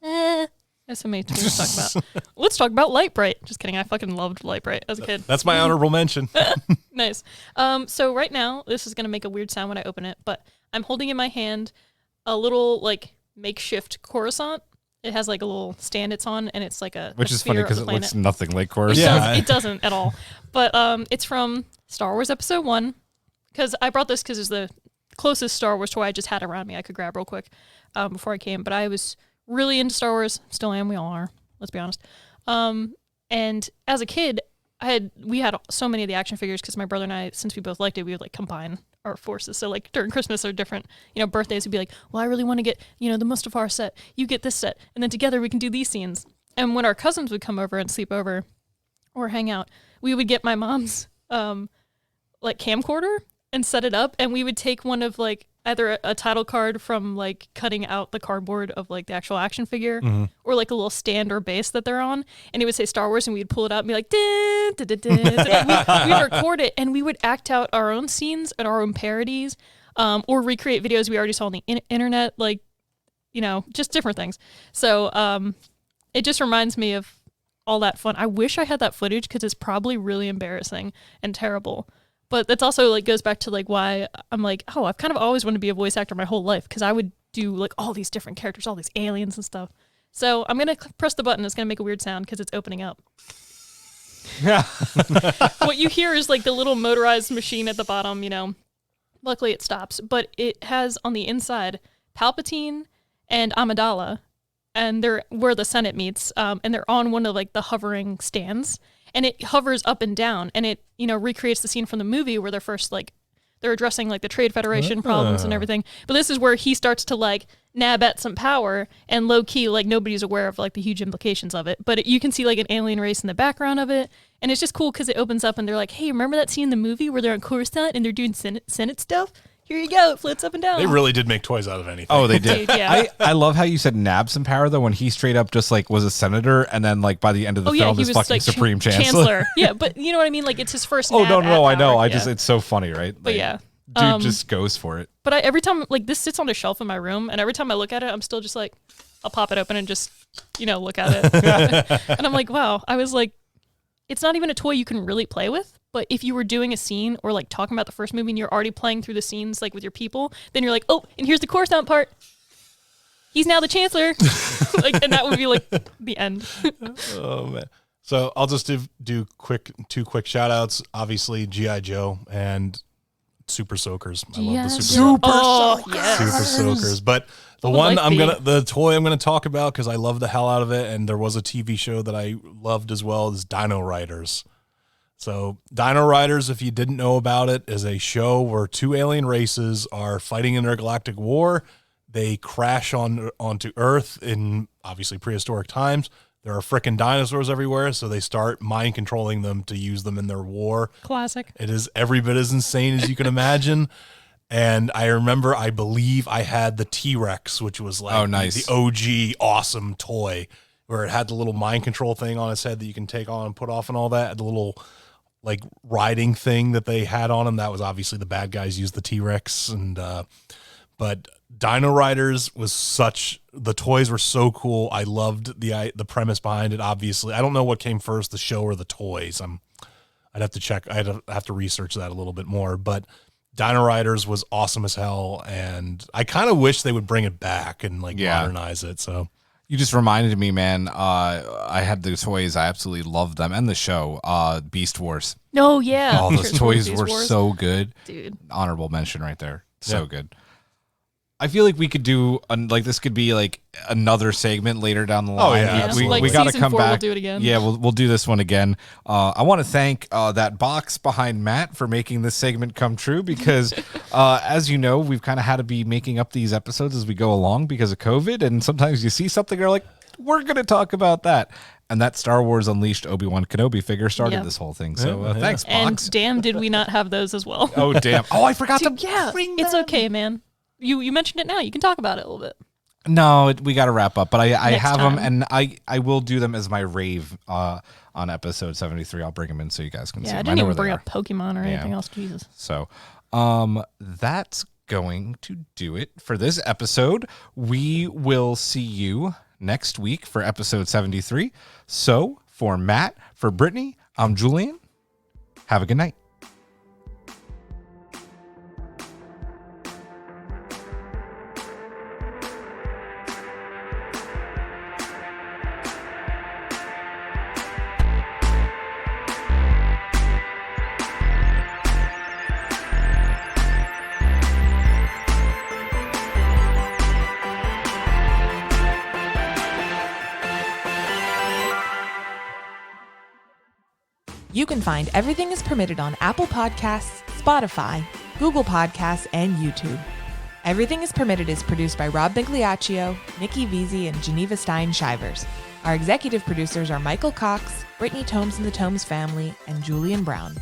There's so many tools to talk about. Let's talk about Light Bright. Just kidding. I fucking loved Light Bright as a kid. That's my honorable mention. Nice. So right now, this is gonna make a weird sound when I open it, but I'm holding in my hand a little like makeshift Coruscant. It has like a little stand it's on, and it's like a Which a is funny sphere of because the it looks planet. nothing like It, Coruscant. Yeah. it doesn't at all. But it's from Star Wars Episode 1. Because I brought this because it's the closest Star Wars toy I just had around me I could grab real quick before I came. But I was really into Star Wars. Still am. We all are. Let's be honest. And as a kid, we had so many of the action figures because my brother and I, since we both liked it, we would like combine our forces. So like during Christmas or different, birthdays, we'd be like, well, I really want to get, the Mustafar set. You get this set. And then together we can do these scenes. And when our cousins would come over and sleep over or hang out, we would get my mom's like camcorder and set it up, and we would take one of like either a title card from like cutting out the cardboard of like the actual action figure or like a little stand or base that they're on, and it would say Star Wars, and we'd pull it out and be like dun, dun, dun, dun. We'd record it, and we would act out our own scenes and our own parodies or recreate videos we already saw on the internet, like just different things. So it just reminds me of all that fun. I wish I had that footage because it's probably really embarrassing and terrible. But that's also like goes back to like why I'm like, oh, I've kind of always wanted to be a voice actor my whole life because I would do like all these different characters, all these aliens and stuff. So I'm gonna press the button. It's gonna make a weird sound because it's opening up. What you hear is like the little motorized machine at the bottom. Luckily it stops, but it has on the inside Palpatine and Amidala, and they're where the Senate meets, and they're on one of like the hovering stands. And it hovers up and down, and it, recreates the scene from the movie where they're first, like, they're addressing, like, the Trade Federation problems and everything. But this is where he starts to, like, nab at some power, and low-key, like, nobody's aware of, like, the huge implications of it. But you can see, like, an alien race in the background of it, and it's just cool because it opens up, and they're like, hey, remember that scene in the movie where they're on Coruscant, and they're doing Senate stuff? here you go. It floats up and down. They really did make toys out of anything. Oh, they did. Dude, yeah. I love how you said nabs some power though, when he straight up just like was a senator, and then like by the end of the film he is was fucking like supreme chancellor. Yeah, but you know what I mean? Like it's his first. Oh nab no, at I know. power. I Yeah. just it's so funny, right? But Like, yeah. dude just goes for it. But every time, like, this sits on a shelf in my room, and every time I look at it, I'm still just like, I'll pop it open and just, look at it. And I'm like, wow. I was like, it's not even a toy you can really play with. But if you were doing a scene or like talking about the first movie and you're already playing through the scenes like with your people, then you're like, oh, and here's the Coruscant part. He's now the Chancellor. Like, and that would be like the end. Oh man. So I'll just do two quick shout outs. Obviously G.I. Joe and Super Soakers. I love the Super Yes. Soakers. But the What one would the toy I'm gonna talk about, because I love the hell out of it, and there was a TV show that I loved as well, is Dino Riders. So Dino Riders, if you didn't know about it, is a show where two alien races are fighting in their galactic war. They crash onto Earth in obviously prehistoric times. There are frickin' dinosaurs everywhere, so they start mind controlling them to use them in their war. Classic. It is every bit as insane as you can imagine. And I remember, I believe I had the T-Rex, which was like nice. the OG awesome toy, where it had the little mind control thing on its head that you can take on and put off and all that. The little like riding thing that they had on him. That was obviously the bad guys used the T-Rex. And, but Dino Riders was the toys were so cool. I loved the premise behind it. Obviously, I don't know what came first, the show or the toys. I'd have to check. I'd have to research that a little bit more, but Dino Riders was awesome as hell. And I kind of wish they would bring it back and like modernize it. So You just reminded me, man. I had the toys. I absolutely loved them, and the show, Beast Wars. No, yeah. Oh, those toys Beast were Wars. so good. Dude. Honorable mention right there. So good. I feel like we could do like this could be like another segment later down the line. Oh, yeah, absolutely. we got to season come 4, back. we'll do it again. Yeah, we'll do this one again. I want to thank that box behind Matt for making this segment come true, because as you know, we've kind of had to be making up these episodes as we go along because of COVID, and sometimes you see something and you're like, we're going to talk about that. And that Star Wars Unleashed Obi-Wan Kenobi figure started this whole thing. So thanks, And box. damn, did we not have those as well? Oh, damn. Oh, I forgot Dude, to bring it's them. okay, man. You mentioned it now. You can talk about it a little bit. No, we got to wrap up, but I Next have time. them, and I will do them as my rave on episode 73. I'll bring them in so you guys can see Yeah, I them. didn't know even where they bring are. up Pokemon or anything else. Jesus. So that's going to do it for this episode. We will see you next week for episode 73. So for Matt, for Brittany, I'm Julian. Have a good night. You can find Everything is Permitted on Apple Podcasts, Spotify, Google Podcasts, and YouTube. Everything is Permitted is produced by Rob Bigliaccio, Nikki Veazey, and Geneva Stein-Shivers. Our executive producers are Michael Cox, Brittany Tomes and the Tomes family, and Julian Brown.